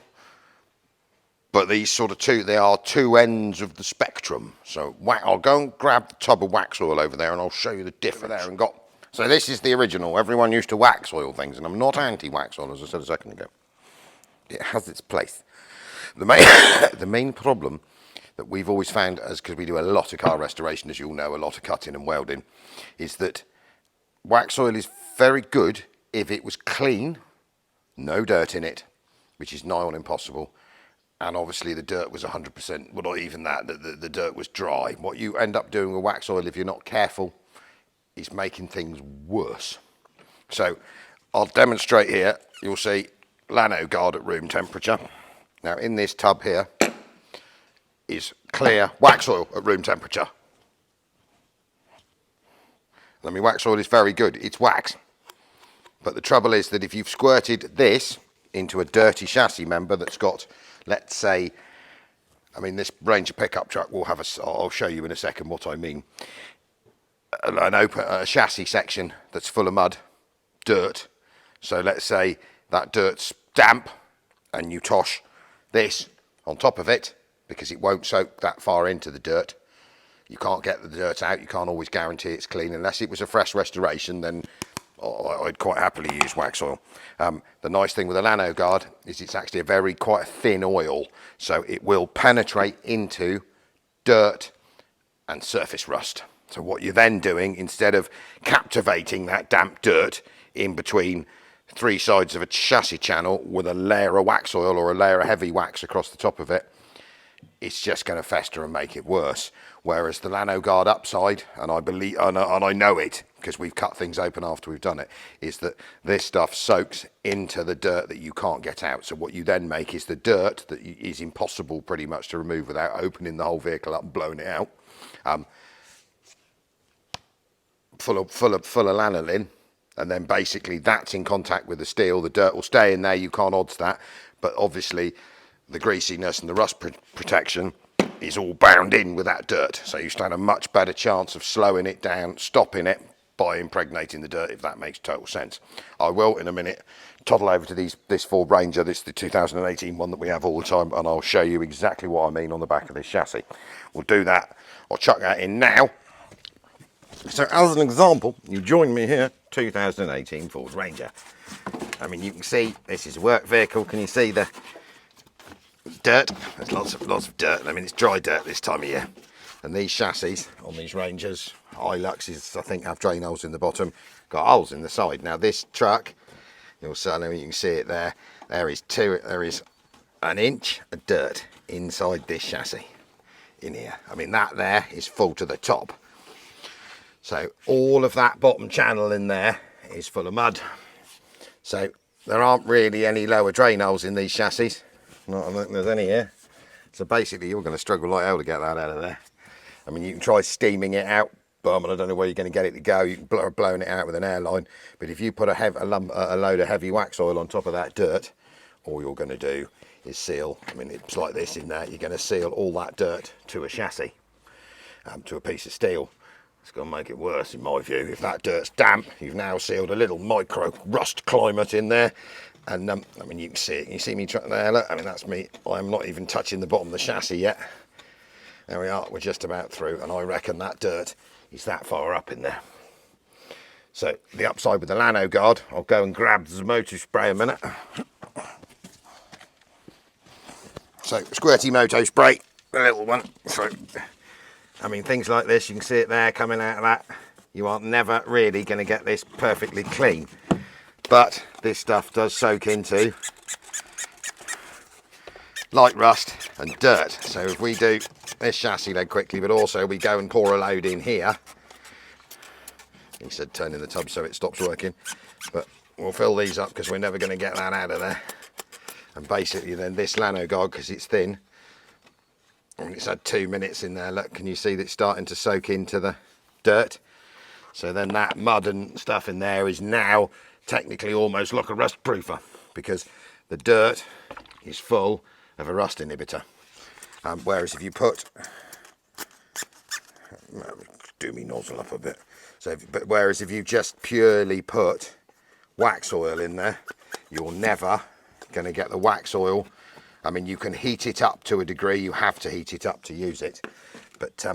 A: but these sort of they are two ends of the spectrum. So I'll go and grab the tub of wax oil over there, and I'll show you the difference there. So this is the original. Everyone used to wax oil things, and I'm not anti-wax oil, as I said a second ago. It has its place. The main problem that we've always found, because we do a lot of car restoration, as you all know, a lot of cutting and welding, is that wax oil is very good if it was clean, no dirt in it, which is nigh on impossible. And obviously the dirt was 100%, well, not even that, the dirt was dry. What you end up doing with wax oil, if you're not careful, is making things worse. So I'll demonstrate here. You'll see Lanoguard at room temperature. Now in this tub here is clear wax oil at room temperature. I mean, wax oil is very good, it's wax. But the trouble is that if you've squirted this into a dirty chassis member that's got, let's say, I mean, this Ranger pickup truck will have I'll show you in a second what I mean. A chassis section that's full of mud, dirt. So let's say that dirt's damp and you tosh this on top of it, because it won't soak that far into the dirt. You can't get the dirt out. You can't always guarantee it's clean. Unless it was a fresh restoration, then I'd quite happily use wax oil. The nice thing with a Lanoguard is it's actually quite a thin oil, so it will penetrate into dirt and surface rust. So what you're then doing, instead of captivating that damp dirt in between 3 sides of a chassis channel with a layer of wax oil or a layer of heavy wax across the top of it, it's just going to fester and make it worse. Whereas the Lanoguard upside, and I believe, and I know it because we've cut things open after we've done it, is that this stuff soaks into the dirt that you can't get out. So what you then make is the dirt that is impossible pretty much to remove without opening the whole vehicle up and blowing it out, full of lanolin. And then basically that's in contact with the steel. The dirt will stay in there. You can't odds that. But obviously the greasiness and the rust protection is all bound in with that dirt. So you stand a much better chance of slowing it down, stopping it by impregnating the dirt, if that makes total sense. I will, in a minute, toddle over to this Ford Ranger. This is the 2018 one that we have all the time, and I'll show you exactly what I mean on the back of this chassis. We'll do that. I'll chuck that in now. So as an example, you join me here, 2018 Ford Ranger. I mean, you can see this is a work vehicle. Can you see the dirt? There's lots of dirt. I mean, it's dry dirt this time of year. And these chassis on these Rangers, Hiluxes, I think, have drain holes in the bottom, got holes in the side. Now this truck, you can see it there. There is 1 inch of dirt inside this chassis in here. I mean, that there is full to the top. So all of that bottom channel in there is full of mud. So there aren't really any lower drain holes in these chassis. I don't think there's any here. So basically you're going to struggle like hell to get that out of there. I mean, you can try steaming it out, but I don't know where you're going to get it to go. You can blowing it out with an airline. But if you put a load of heavy wax oil on top of that dirt, all you're going to do is seal. I mean, it's like this in there. You're going to seal all that dirt to a chassis, to a piece of steel. It's going to make it worse in my view. If that dirt's damp, you've now sealed a little micro rust climate in there. And I mean, you can see it. You see me there, look, I mean, that's me. I'm not even touching the bottom of the chassis yet. There we are, we're just about through, and I reckon that dirt is that far up in there. So the upside with the Lanoguard, I'll go and grab the motor spray a minute. So squirty moto spray, the little one. So, I mean, things like this, you can see it there coming out of that. You are never really going to get this perfectly clean. But this stuff does soak into light rust and dirt. So if we do this chassis leg quickly, but also we go and pour a load in here. He said turn in the tub so it stops working. But we'll fill these up because we're never going to get that out of there. And basically then this Lanoguard, because it's thin, and it's had 2 minutes in there, look, can you see that it's starting to soak into the dirt? So then that mud and stuff in there is now technically almost like a rust proofer, because the dirt is full of a rust inhibitor. Whereas if you put, do me nozzle up a bit. So, but whereas if you just purely put wax oil in there, you're never going to get the wax oil. I mean, you can heat it up to a degree. You have to heat it up to use it, but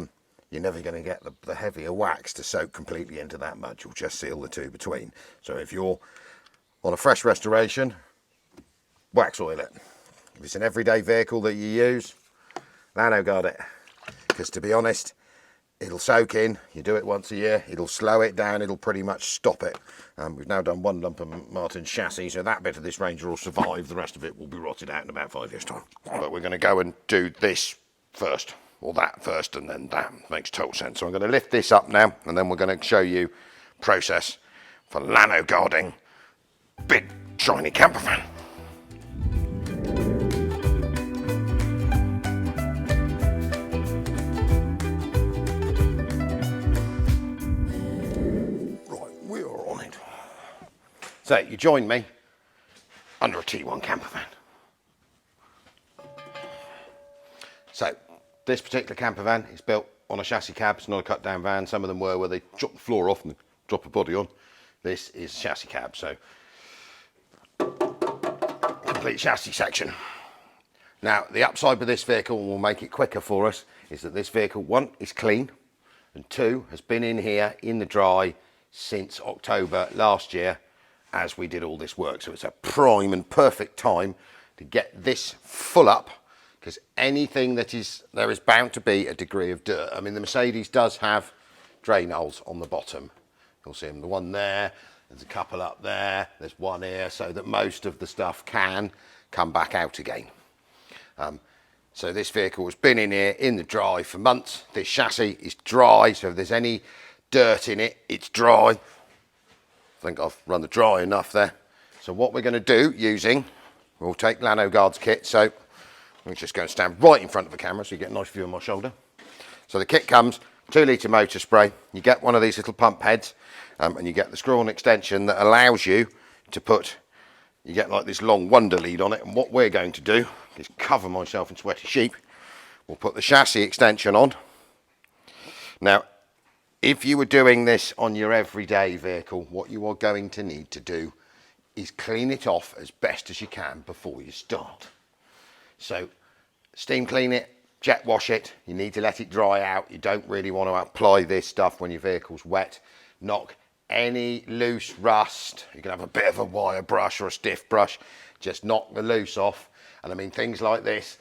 A: you're never going to get the heavier wax to soak completely into that mud. You'll just seal the two between. So if you're on a fresh restoration, wax oil it. If it's an everyday vehicle that you use, Lanoguard it. Because to be honest, it'll soak in. You do it once a year, it'll slow it down, it'll pretty much stop it. We've now done one lump of Martin's chassis, so that bit of this Ranger will survive. The rest of it will be rotted out in about 5 years' time. But we're going to go and do this first. Or that first, and then that makes total sense. So I'm going to lift this up now, and then we're going to show you process for Lanoguarding big shiny campervan. Right, we are on it. So you join me under a T1 campervan. So this particular camper van is built on a chassis cab. It's not a cut down van. Some of them were where they chop the floor off and drop a body on. This is chassis cab, so complete chassis section. Now the upside with this vehicle, and will make it quicker for us, is that this vehicle, one, is clean, and two, has been in here in the dry since October last year as we did all this work. So it's a prime and perfect time to get this full up, because anything that is, there is bound to be a degree of dirt. I mean, the Mercedes does have drain holes on the bottom. You'll see them, the one there, there's a couple up there, there's one here, so that most of the stuff can come back out again. So this vehicle has been in here in the dry for months. This chassis is dry, so if there's any dirt in it, it's dry. I think I've run the dry enough there. So what we're going to do using, we'll take Lanoguard's kit. So I'm just going to stand right in front of the camera so you get a nice view of my shoulder. So the kit comes 2 litre motor spray. You get one of these little pump heads, and you get the screw-on extension that allows you to put, you get like this long wonder lead on it. And what we're going to do is cover myself in sweaty sheep. We'll put the chassis extension on. Now, if you were doing this on your everyday vehicle, what you are going to need to do is clean it off as best as you can before you start. So steam clean it, jet wash it. You need to let it dry out. You don't really want to apply this stuff when your vehicle's wet. Knock any loose rust. You can have a bit of a wire brush or a stiff brush. Just knock the loose off. And I mean, things like this,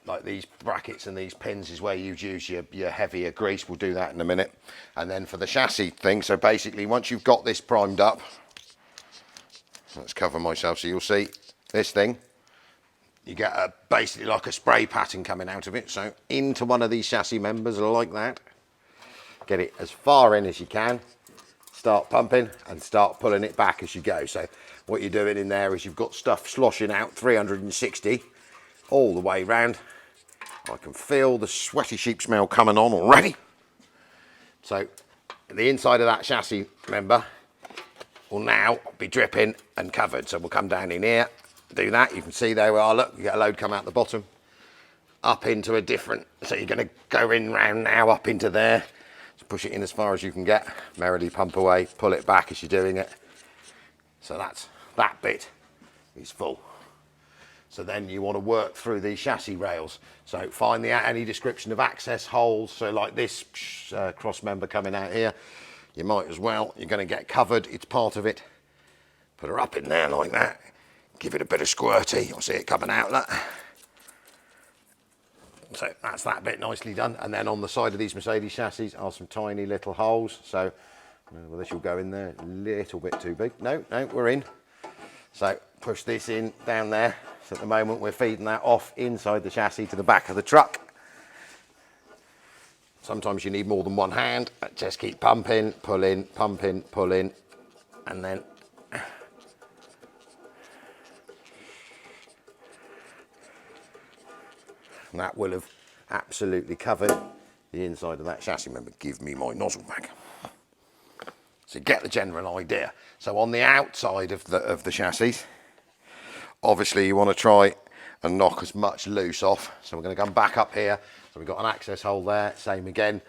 A: like these brackets and these pins is where you'd use your heavier grease. We'll do that in a minute. And then for the chassis thing, so basically once you've got this primed up, let's cover myself so you'll see this thing. You get basically like a spray pattern coming out of it. So into one of these chassis members like that. Get it as far in as you can. Start pumping and start pulling it back as you go. So what you're doing in there is you've got stuff sloshing out 360 all the way round. I can feel the sweaty sheep smell coming on already. So the inside of that chassis member will now be dripping and covered. So we'll come down in here. Do that, you can see there we are, look, you get a load come out the bottom, up into a different, so you're going to go in round now, up into there. So push it in as far as you can get, merrily pump away, pull it back as you're doing it. So that bit is full. So then you want to work through these chassis rails. So find any description of access holes. So like this cross member coming out here, you might as well, you're going to get covered, it's part of it. Put her up in there like that. Give it a bit of squirty, you'll see it coming out like that. So that's that bit nicely done. And then on the side of these Mercedes chassis are some tiny little holes. So well, this will go in there, a little bit too big. No, we're in. So push this in down there. So at the moment we're feeding that off inside the chassis to the back of the truck. Sometimes you need more than one hand. Just keep pumping, pull in, pull in, and then and that will have absolutely covered the inside of that chassis. Remember, give me my nozzle back. So get the general idea. So on the outside of the chassis, obviously you want to try and knock as much loose off. So we're going to come back up here. So we've got an access hole there, same again.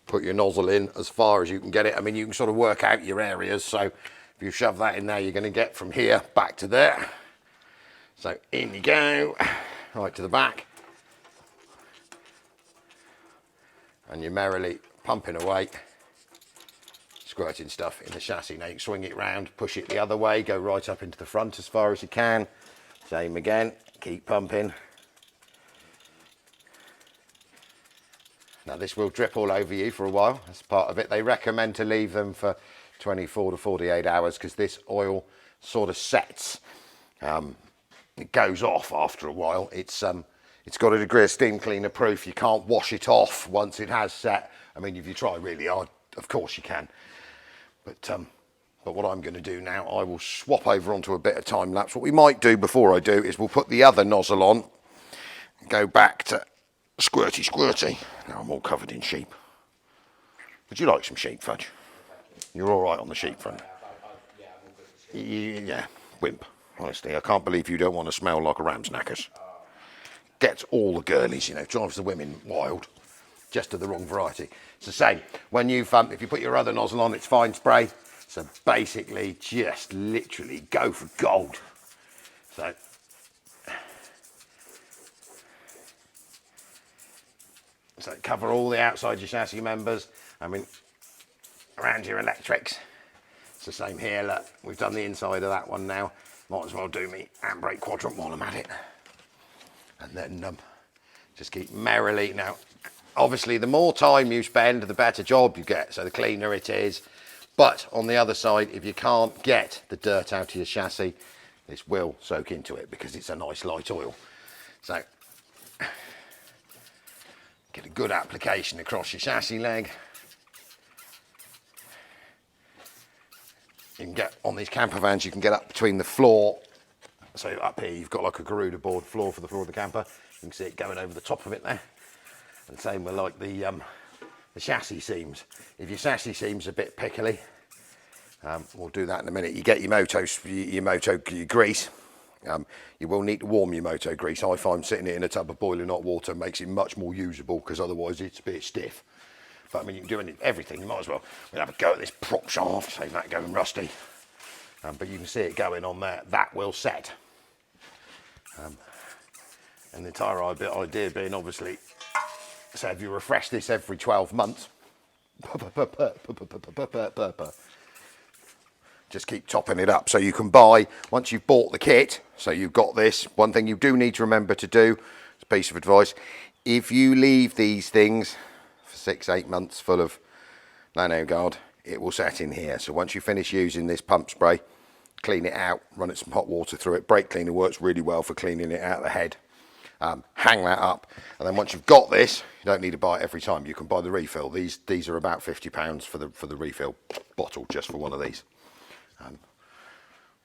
A: Put your nozzle in as far as you can get it. I mean, you can sort of work out your areas. So if you shove that in there, you're going to get from here back to there. So in you go, right to the back. And you're merrily pumping away, squirting stuff in the chassis. Now you can swing it round, push it the other way, go right up into the front as far as you can. Same again, keep pumping. Now this will drip all over you for a while, that's part of it. They recommend to leave them for 24 to 48 hours because this oil sort of sets. It goes off after a while. It's got a degree of steam cleaner proof. You can't wash it off once it has set. I mean, if you try really hard, of course you can. But what I'm going to do now, I will swap over onto a bit of time lapse. What we might do before I do is we'll put the other nozzle on, go back to squirty. Now I'm all covered in sheep. Would you like some sheep fudge? You're all right on the sheep front. Yeah, wimp. Honestly, I can't believe you don't want to smell like a ram's knackers. Gets all the girlies, you know, drives the women wild, just of the wrong variety. It's the same. When if you put your other nozzle on, it's fine spray. So basically, just literally go for gold. So cover all the outside your chassis members. I mean, around your electrics. It's the same here. Look, we've done the inside of that one now. Might as well do me handbrake quadrant while I'm at it. And then just keep merrily. Now, obviously, the more time you spend, the better job you get. So the cleaner it is. But on the other side, if you can't get the dirt out of your chassis, this will soak into it because it's a nice light oil. So get a good application across your chassis leg. You can get on these camper vans, you can get up between the floor. So up here, you've got like a Garuda board floor for the floor of the camper. You can see it going over the top of it there. And same with like the chassis seams. If your chassis seam's a bit pickly, we'll do that in a minute. You get your moto grease. You will need to warm your moto grease. I find sitting it in a tub of boiling hot water makes it much more usable because otherwise it's a bit stiff. But I mean, you can do everything. You might as well. We'll have a go at this prop shaft, save that going rusty. But you can see it going on there. That will set. And the entire idea being obviously, so if you refresh this every 12 months, just keep topping it up. So you can buy, once you've bought the kit, so you've got this, one thing you do need to remember to do, it's a piece of advice, if you leave these things for 6-8 months full of Lanoguard, it will set in here. So once you finish using this pump spray, clean it out, run it some hot water through it. Brake cleaner works really well for cleaning it out of the head. Hang that up, and then once you've got this, you don't need to buy it every time. You can buy the refill. These are about £50 for the refill bottle, just for one of these.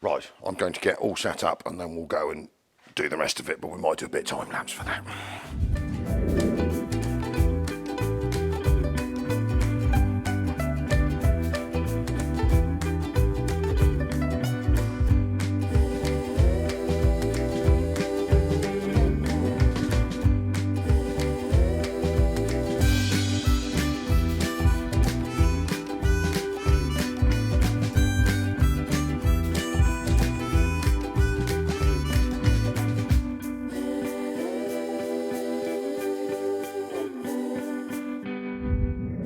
A: Right, I'm going to get all set up, and then we'll go and do the rest of it, but we might do a bit of time lapse for that.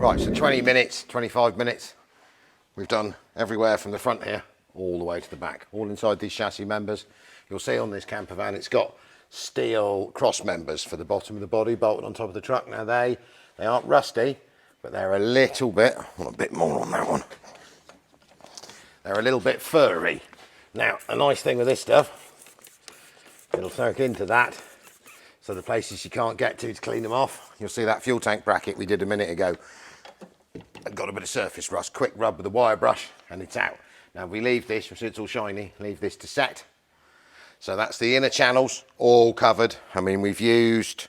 A: Right, so 20 minutes, 25 minutes. We've done everywhere from the front here all the way to the back, all inside these chassis members. You'll see on this camper van it's got steel cross members for the bottom of the body bolted on top of the truck. Now they aren't rusty, but they're a little bit, I want a bit more on that one. They're a little bit furry. Now, a nice thing with this stuff, it'll soak into that. So the places you can't get to clean them off. You'll see that fuel tank bracket we did a minute ago. I've got a bit of surface rust, quick rub with a wire brush and it's out. Now we leave this, you see it's all shiny, leave this to set. So that's the inner channels all covered. I mean, we've used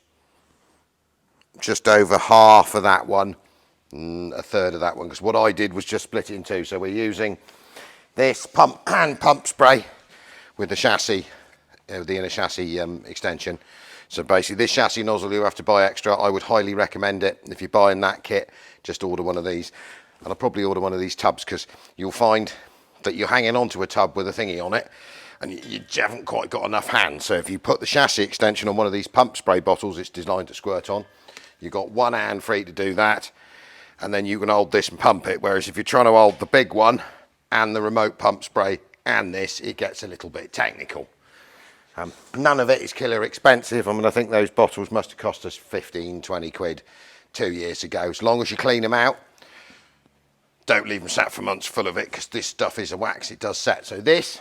A: just over half of that one, a third of that one, because what I did was just split it in two. So we're using this hand pump spray with the chassis, the inner chassis extension. So basically this chassis nozzle you have to buy extra. I would highly recommend it. If you're buying that kit, just order one of these. And I'll probably order one of these tubs because you'll find that you're hanging onto a tub with a thingy on it and you haven't quite got enough hands. So if you put the chassis extension on one of these pump spray bottles, it's designed to squirt on. You've got one hand free to do that. And then you can hold this and pump it. Whereas if you're trying to hold the big one and the remote pump spray and this, it gets a little bit technical. None of it is killer expensive. I mean, I think those bottles must have cost us 15, 20 quid 2 years ago. As long as you clean them out, don't leave them sat for months full of it because this stuff is a wax, it does set. So this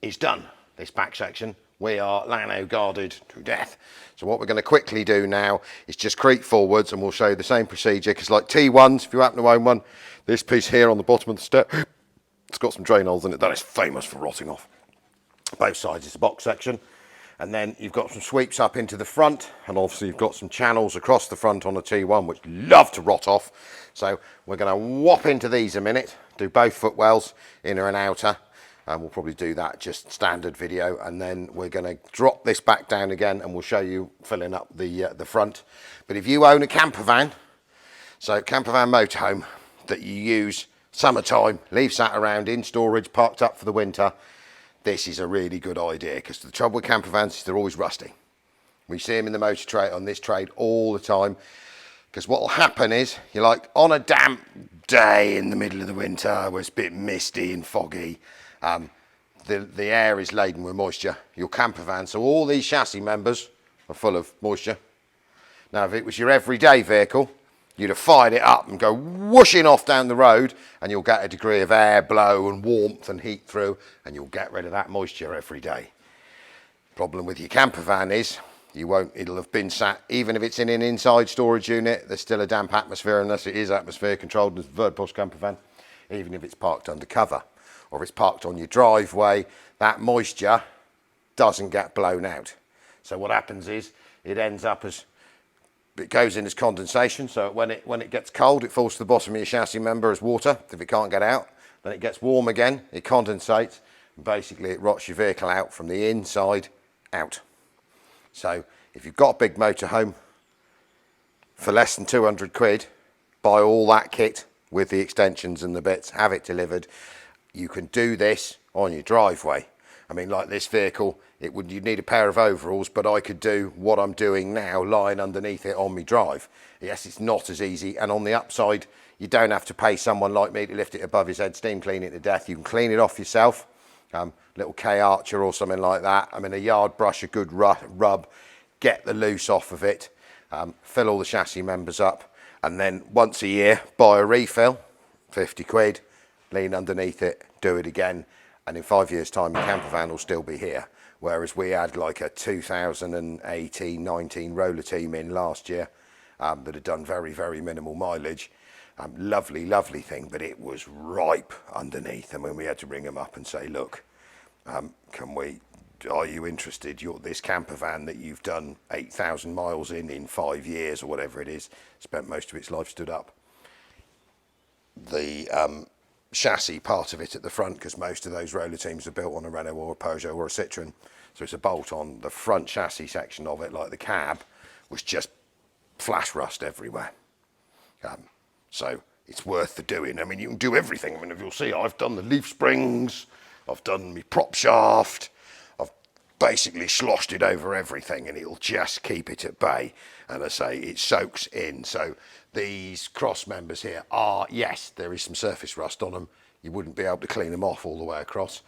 A: is done, this back section. We are Lanoguarded to death. So what we're going to quickly do now is just creep forwards and we'll show you the same procedure because like T1s, if you happen to own one, this piece here on the bottom of the step, it's got some drain holes in it. That is famous for rotting off. Both sides is the box section. And then you've got some sweeps up into the front and obviously you've got some channels across the front on a T1 which love to rot off. So we're going to whop into these a minute, do both footwells, inner and outer, and we'll probably do that just standard video, and then we're going to drop this back down again and we'll show you filling up the front. But if you own a camper van, so camper van motorhome that you use summertime, leave sat around in storage, parked up for the winter, this is a really good idea because the trouble with camper vans is they're always rusty. We see them in the motor trade, on this trade all the time, because what will happen is you're like on a damp day in the middle of the winter where it's a bit misty and foggy, the air is laden with moisture, your camper van, so all these chassis members are full of moisture. Now if it was your everyday vehicle, you'd have fired it up and go whooshing off down the road and you'll get a degree of air blow and warmth and heat through and you'll get rid of that moisture every day. Problem with your camper van is you won't, it'll have been sat, even if it's in an inside storage unit, there's still a damp atmosphere unless it is atmosphere controlled as a Vevor camper van, even if it's parked undercover or if it's parked on your driveway, that moisture doesn't get blown out. So what happens is it ends up as, it goes in as condensation, so when it gets cold, it falls to the bottom of your chassis member as water. If it can't get out, then it gets warm again, it condensates, and basically it rots your vehicle out from the inside out. So if you've got a big motorhome, for less than 200 quid, buy all that kit with the extensions and the bits, have it delivered. You can do this on your driveway. I mean, like this vehicle, you'd need a pair of overalls, but I could do what I'm doing now, lying underneath it on my drive. Yes, it's not as easy, and on the upside, you don't have to pay someone like me to lift it above his head, steam clean it to death. You can clean it off yourself, little K Archer or something like that. I mean, a yard brush, a good rub, get the loose off of it, fill all the chassis members up, and then once a year, buy a refill, 50 quid, lean underneath it, do it again. And in 5 years' time, your camper van will still be here. Whereas we had like a 2018-19 roller team in last year that had done very, very minimal mileage. Lovely, lovely thing, but it was ripe underneath. And when we had to ring them up and say, look, are you interested? This camper van that you've done 8,000 miles in 5 years or whatever it is, spent most of its life stood up. The chassis part of it at the front, because most of those roller teams are built on a Renault or a Peugeot or a Citroen, so it's a bolt on. The front chassis section of it, like the cab, was just flash rust everywhere. So it's worth the doing. I mean, you can do everything. I mean, if you'll see, I've done the leaf springs, I've done my prop shaft, I've basically sloshed it over everything, and it'll just keep it at bay. And I say it soaks in. So these cross members here are, yes, there is some surface rust on them. You wouldn't be able to clean them off all the way across.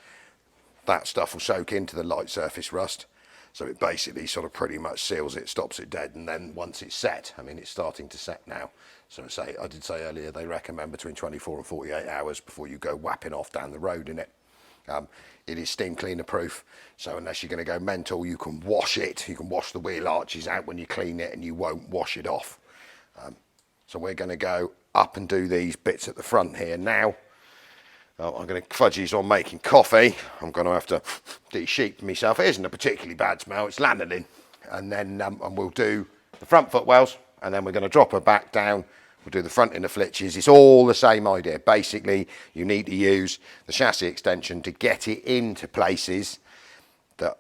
A: That stuff will soak into the light surface rust. So it basically sort of pretty much seals it, stops it dead, and then once it's set, I mean, it's starting to set now. So I did say earlier, they recommend between 24 and 48 hours before you go whapping off down the road in it. It is steam cleaner proof, so unless you're going to go mental, you can wash it. You can wash the wheel arches out when you clean it, and you won't wash it off. So we're going to go up and do these bits at the front here now. I'm going to fudgies on making coffee. I'm going to have to de-sheep myself. It isn't a particularly bad smell, it's lanolin. And then and we'll do the front footwells, and then we're going to drop her back down. We'll do the front inner flitches. It's all the same idea. Basically, you need to use the chassis extension to get it into places that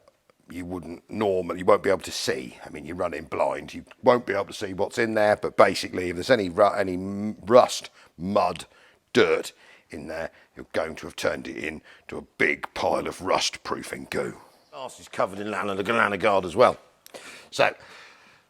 A: you wouldn't normally, you won't be able to see. I mean, you're running blind. You won't be able to see what's in there, but basically, if there's any rust, mud, dirt in there, you're going to have turned it into a big pile of rust-proofing goo. Arse is covered in Lanoguard as well. So,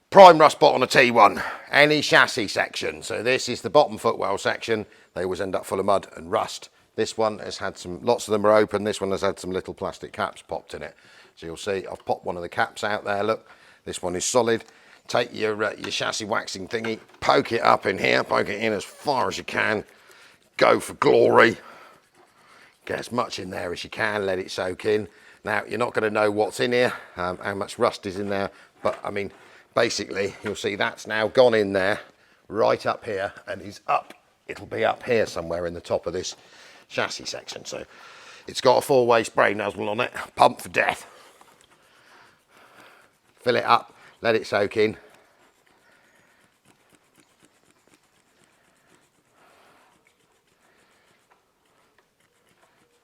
A: prime rust spot on a T1, any chassis section. So this is the bottom footwell section. They always end up full of mud and rust. This one has had some, lots of them are open. This one has had some little plastic caps popped in it. So you'll see I've popped one of the caps out there, look. This one is solid. Take your chassis waxing thingy, poke it up in here, poke it in as far as you can. Go for glory. Get as much in there as you can, let it soak in. Now, you're not going to know what's in here, how much rust is in there, but I mean, basically, you'll see that's now gone in there, right up here, and is up. It'll be up here somewhere in the top of this chassis section. So it's got a 4-way spray nozzle on it, pump for death. Fill it up, let it soak in.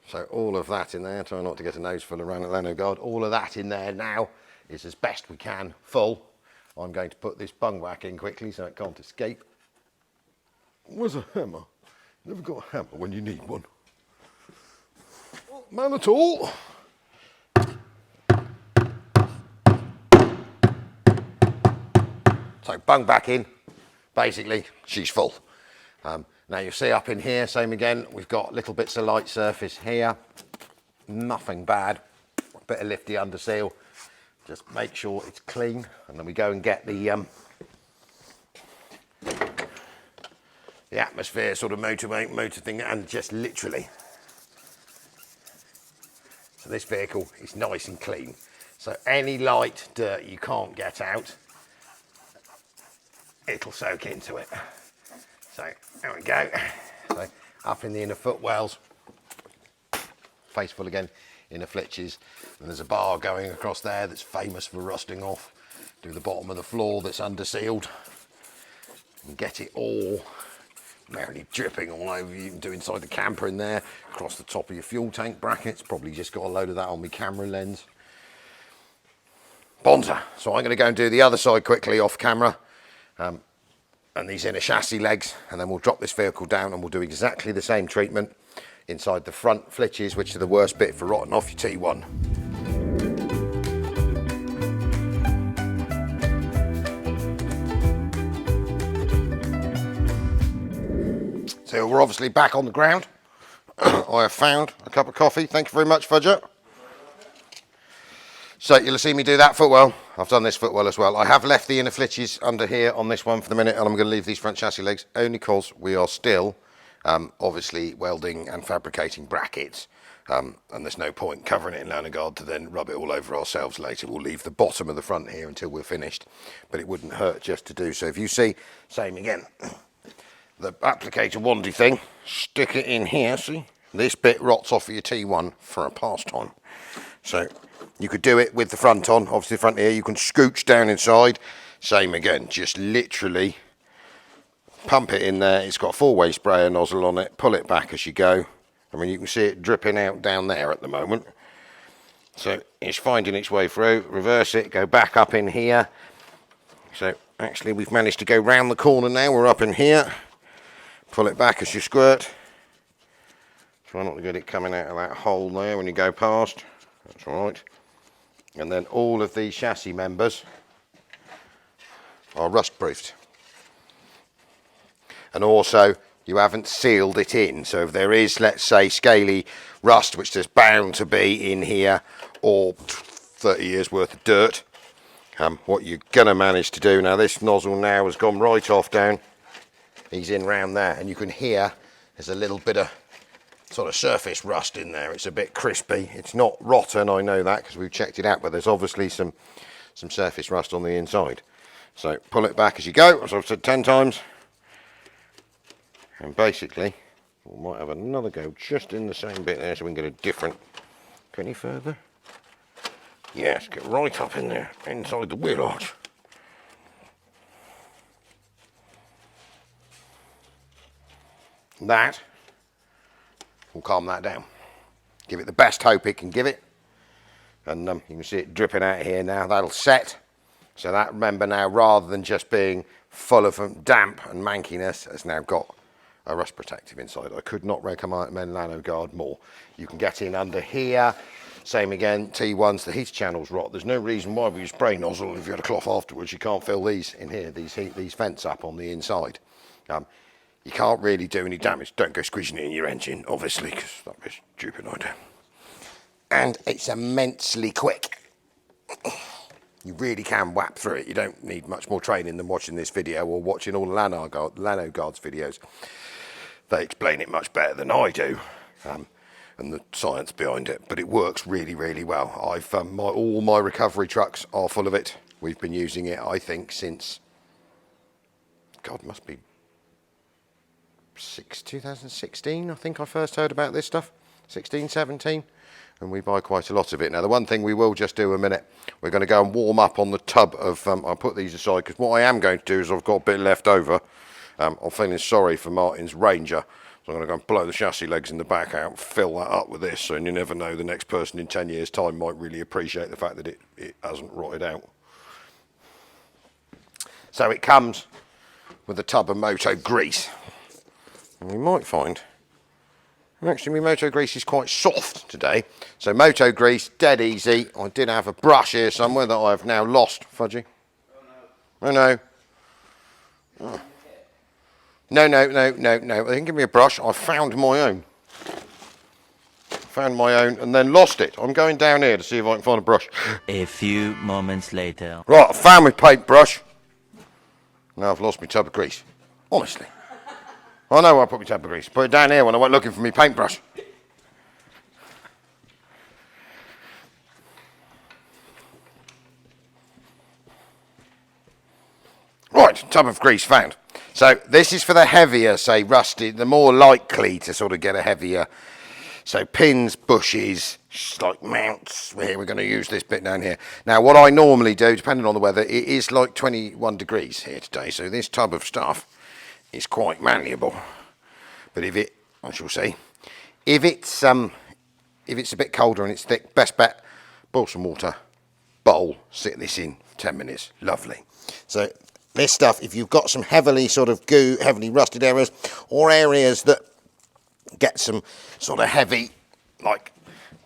A: So all of that in there, try not to get a nose full around at Lanoguard. All of that in there now is as best we can, full. I'm going to put this bung back in quickly so it can't escape. Where's a hammer? Never got a hammer when you need one. Not man at all. So bung back in. Basically, she's full. Now you'll see up in here, same again, we've got little bits of light surface here. Nothing bad. A bit of lifty under seal. Just make sure it's clean, and then we go and get the atmosphere sort of motor thing, and just literally. So this vehicle is nice and clean. So any light dirt you can't get out, it'll soak into it. So there we go. So up in the inner footwells, face full again, inner flitches, and there's a bar going across there that's famous for rusting off. Do the bottom of the floor that's under sealed, and get it all merrily dripping all over. You can do inside the camper in there, across the top of your fuel tank brackets. Probably just got a load of that on my camera lens. Bonza. So I'm going to go and do the other side quickly off camera. And these inner chassis legs, and then we'll drop this vehicle down and we'll do exactly the same treatment inside the front flitches, which are the worst bit for rotting off your T1. So we're obviously back on the ground. I have found a cup of coffee. Thank you very much, Fudger. So you'll see me do that footwell. I've done this footwell as well. I have left the inner flitches under here on this one for the minute, and I'm going to leave these front chassis legs only because we are still obviously welding and fabricating brackets, and there's no point covering it in Lanoguard to then rub it all over ourselves later. We'll leave the bottom of the front here until we're finished, but it wouldn't hurt just to do so. If you see, same again, the applicator wandy thing, stick it in here, see? This bit rots off of your T1 for a pastime. So you could do it with the front on, obviously the front here, you can scooch down inside, same again, just literally pump it in there. It's got a 4-way sprayer nozzle on it, pull it back as you go. I mean, you can see it dripping out down there at the moment. So it's finding its way through, reverse it, go back up in here. So actually we've managed to go round the corner now, we're up in here. Pull it back as you squirt. Try not to get it coming out of that hole there when you go past. That's all right. And then all of these chassis members are rust proofed. And also you haven't sealed it in, so if there is, let's say, scaly rust, which there's bound to be in here, or 30 years worth of dirt, what you're going to manage to do, now this nozzle now has gone right off down, he's in round there, and you can hear there's a little bit of sort of surface rust in there. It's a bit crispy. It's not rotten, I know that, because we've checked it out, but there's obviously some surface rust on the inside. So pull it back as you go, as I've said 10 times. And basically, we might have another go just in the same bit there so we can get a different. Go any further? Yes, get right up in there, inside the wheel arch. That will calm that down. Give it the best hope it can give it. And you can see it dripping out here now. That'll set. So that, remember now, rather than just being full of damp and mankiness, has now got a rust protective inside. I could not recommend Lanoguard more. You can get in under here. Same again, T1s, the heat channels rot. There's no reason why we use spray nozzle. If you had a cloth afterwards, you can't fill these in here, these vents up on the inside. You can't really do any damage. Don't go squeezing it in your engine, obviously, because that'd be a stupid idea. And it's immensely quick. You really can whap through it. You don't need much more training than watching this video or watching all the Lanoguard's videos. They explain it much better than I do, and the science behind it, but it works really, really well. All my recovery trucks are full of it. We've been using it, I think, since, God, must be 2016, I think I first heard about this stuff, 16, 17, and we buy quite a lot of it. Now, the one thing we will just do a minute, we're going to go and warm up on the tub of, I'll put these aside, because what I am going to do is I've got a bit left over. I'm feeling sorry for Martin's Ranger, so I'm going to go and blow the chassis legs in the back out, fill that up with this, and you never know, the next person in 10 years' time might really appreciate the fact that it hasn't rotted out. So it comes with a tub of moto grease. And we might find, actually my moto grease is quite soft today, so moto grease, dead easy. I did have a brush here somewhere that I have now lost. Fudgy? Oh no. Oh. No. They can give me a brush. I found my own. And then lost it. I'm going down here to see if I can find a brush.
C: A few moments later.
A: Right, I found my paintbrush. Now I've lost my tub of grease. Honestly. I know where I put my tub of grease. Put it down here when I went looking for my paintbrush. Right, tub of grease found. So this is for the heavier, say rusty, the more likely to sort of get a heavier. So pins, bushes, like mounts. Here we're going to use this bit down here. Now what I normally do, depending on the weather, it is like 21 degrees here today. So this tub of stuff is quite malleable. But if it, I shall see, if it's a bit colder and it's thick, best bet, boil some water, bowl, sit this in for 10 minutes. Lovely. So this stuff, if you've got some heavily sort of goo, heavily rusted areas, or areas that get some sort of heavy, like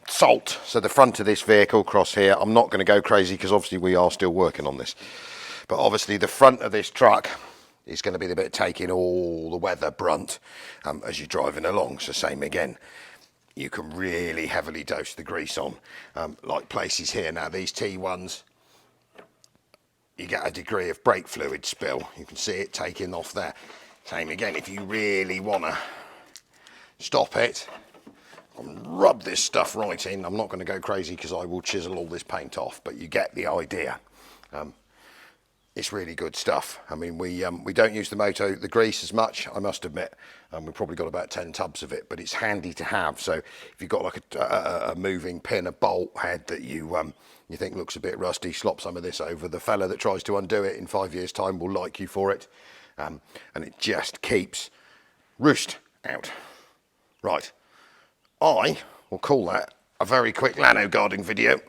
A: salt, so the front of this vehicle across here, I'm not going to go crazy because obviously we are still working on this. But obviously the front of this truck is going to be the bit taking all the weather brunt as you're driving along. So same again, you can really heavily dose the grease on, like places here. Now these T1s, you get a degree of brake fluid spill. You can see it taking off there. Same again, if you really want to stop it, rub this stuff right in. I'm not going to go crazy because I will chisel all this paint off, but you get the idea. It's really good stuff. I mean, we don't use the grease as much, I must admit. We've probably got about 10 tubs of it, but it's handy to have. So if you've got like a moving pin, a bolt head that you think looks a bit rusty, slop some of this over. The fella that tries to undo it in 5 years' time will like you for it. And it just keeps roost out. Right, I will call that a very quick Lanoguarding video,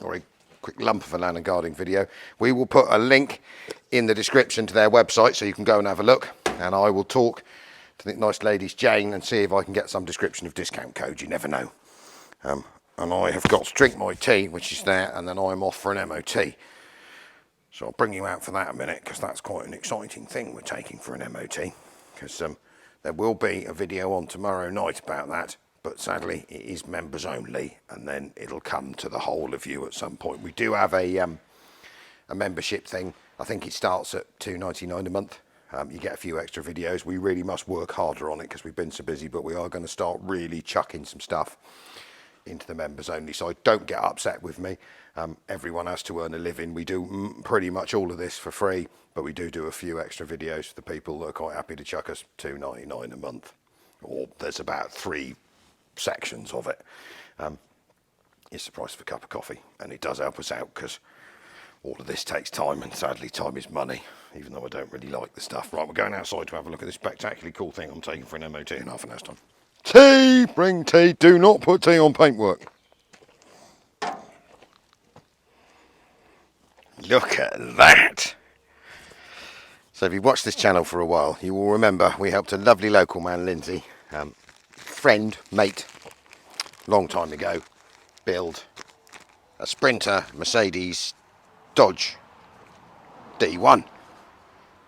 A: or a quick lump of a Lanoguarding video. We will put a link in the description to their website so you can go and have a look, and I will talk to the nice lady's Jane and see if I can get some description of discount code. You never know. and I have got to drink my tea, which is there, and then I'm off for an MOT. So I'll bring you out for that a minute, because that's quite an exciting thing we're taking for an MOT, because there will be a video on tomorrow night about that, but sadly it is members only, and then it'll come to the whole of you at some point. We do have a membership thing. I think it starts at $2.99 a month. You get a few extra videos. We really must work harder on it because we've been so busy, but we are going to start really chucking some stuff into the members only side. Don't get upset with me. Everyone has to earn a living. We do pretty much all of this for free, but we do a few extra videos for the people that are quite happy to chuck us $2.99 a month. Or there's about 3 sections of it. It's the price of a cup of coffee, and it does help us out because all of this takes time, and sadly time is money, even though I don't really like the stuff. Right, we're going outside to have a look at this spectacularly cool thing I'm taking for an MOT in half an hour's time. Tea! Bring tea. Do not put tea on paintwork. Look at that. So if you've watched this channel for a while, you will remember we helped a lovely local man, Lindsay, friend, mate, long time ago, build a Sprinter Mercedes Dodge D1.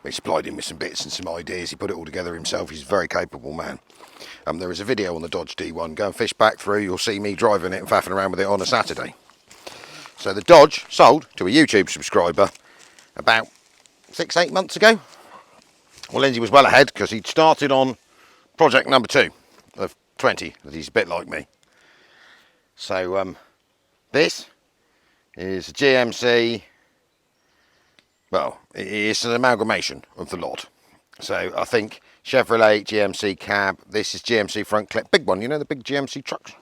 A: We supplied him with some bits and some ideas. He put it all together himself. He's a very capable man. There is a video on the Dodge D1. Go and fish back through. You'll see me driving it and faffing around with it on a Saturday. So the Dodge sold to a YouTube subscriber about 6-8 months ago. Well, Lindsay was well ahead because he'd started on project number 2 of 20. He's a bit like me. So this is a GMC. Well, it's an amalgamation of the lot. So I think Chevrolet GMC cab. This is GMC front clip, big one. You know the big GMC trucks.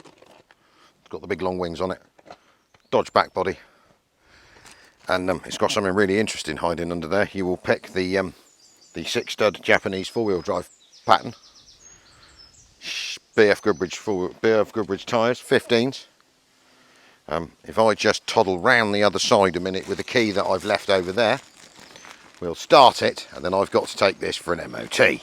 A: It's got the big long wings on it. Dodge back body, and it's got something really interesting hiding under there. You will pick the 6-stud Japanese 4-wheel drive pattern. BF Goodrich tyres, 15s. If I just toddle round the other side a minute with the key that I've left over there, we'll start it, and then I've got to take this for an MOT,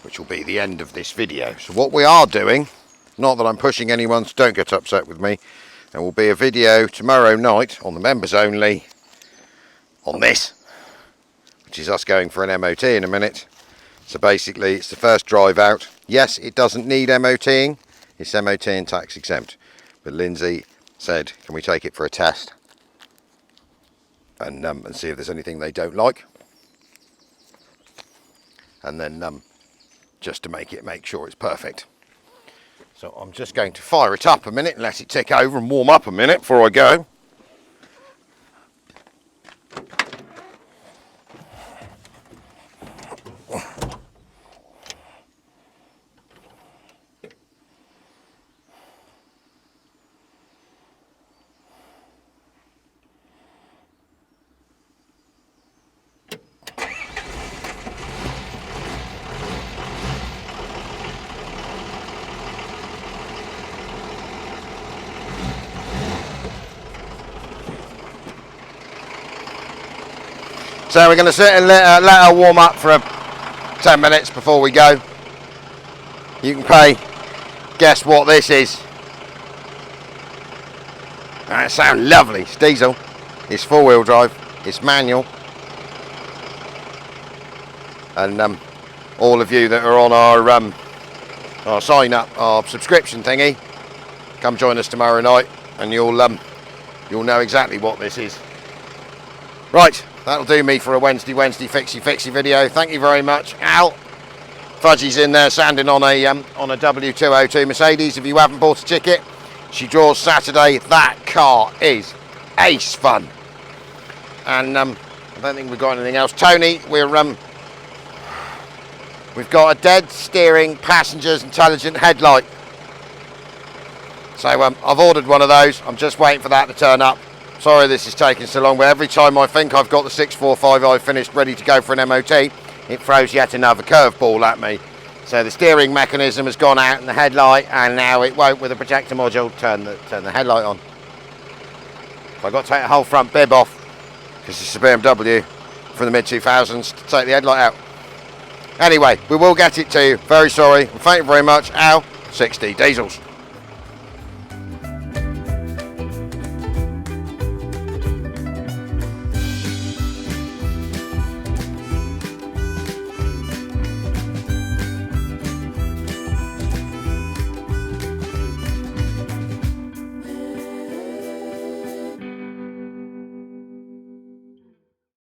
A: which will be the end of this video. So what we are doing, not that I'm pushing anyone, so don't get upset with me, there will be a video tomorrow night on the members only on this, which is us going for an MOT in a minute. So basically it's the first drive out. Yes, it doesn't need MOTing, it's MOT and tax exempt, but Lindsay said, can we take it for a test and see if there's anything they don't like, and then just to make sure it's perfect. So I'm just going to fire it up a minute and let it tick over and warm up a minute before I go. So we're going to sit and let her warm up for 10 minutes before we go. You can guess what this is. That sounds lovely. It's diesel. It's 4-wheel drive. It's manual. And all of you that are on our sign up, our subscription thingy, come join us tomorrow night, and you'll know exactly what this is. Right. That'll do me for a Wednesday fixie video. Thank you very much. Al, Fudgy's in there sanding on a W202 Mercedes. If you haven't bought a ticket, she draws Saturday. That car is ace fun. And I don't think we've got anything else. Tony, we've got a dead steering passenger's intelligent headlight. So I've ordered one of those. I'm just waiting for that to turn up. Sorry this is taking so long, but every time I think I've got the 645i finished ready to go for an MOT, it throws yet another curveball at me. So the steering mechanism has gone out in the headlight, and now it won't, with the projector module, turn the headlight on. I've got to take the whole front bib off, because it's a BMW from the mid-2000s, to take the headlight out. Anyway, we will get it to you. Very sorry. Thank you very much. Al, 60 Diesels.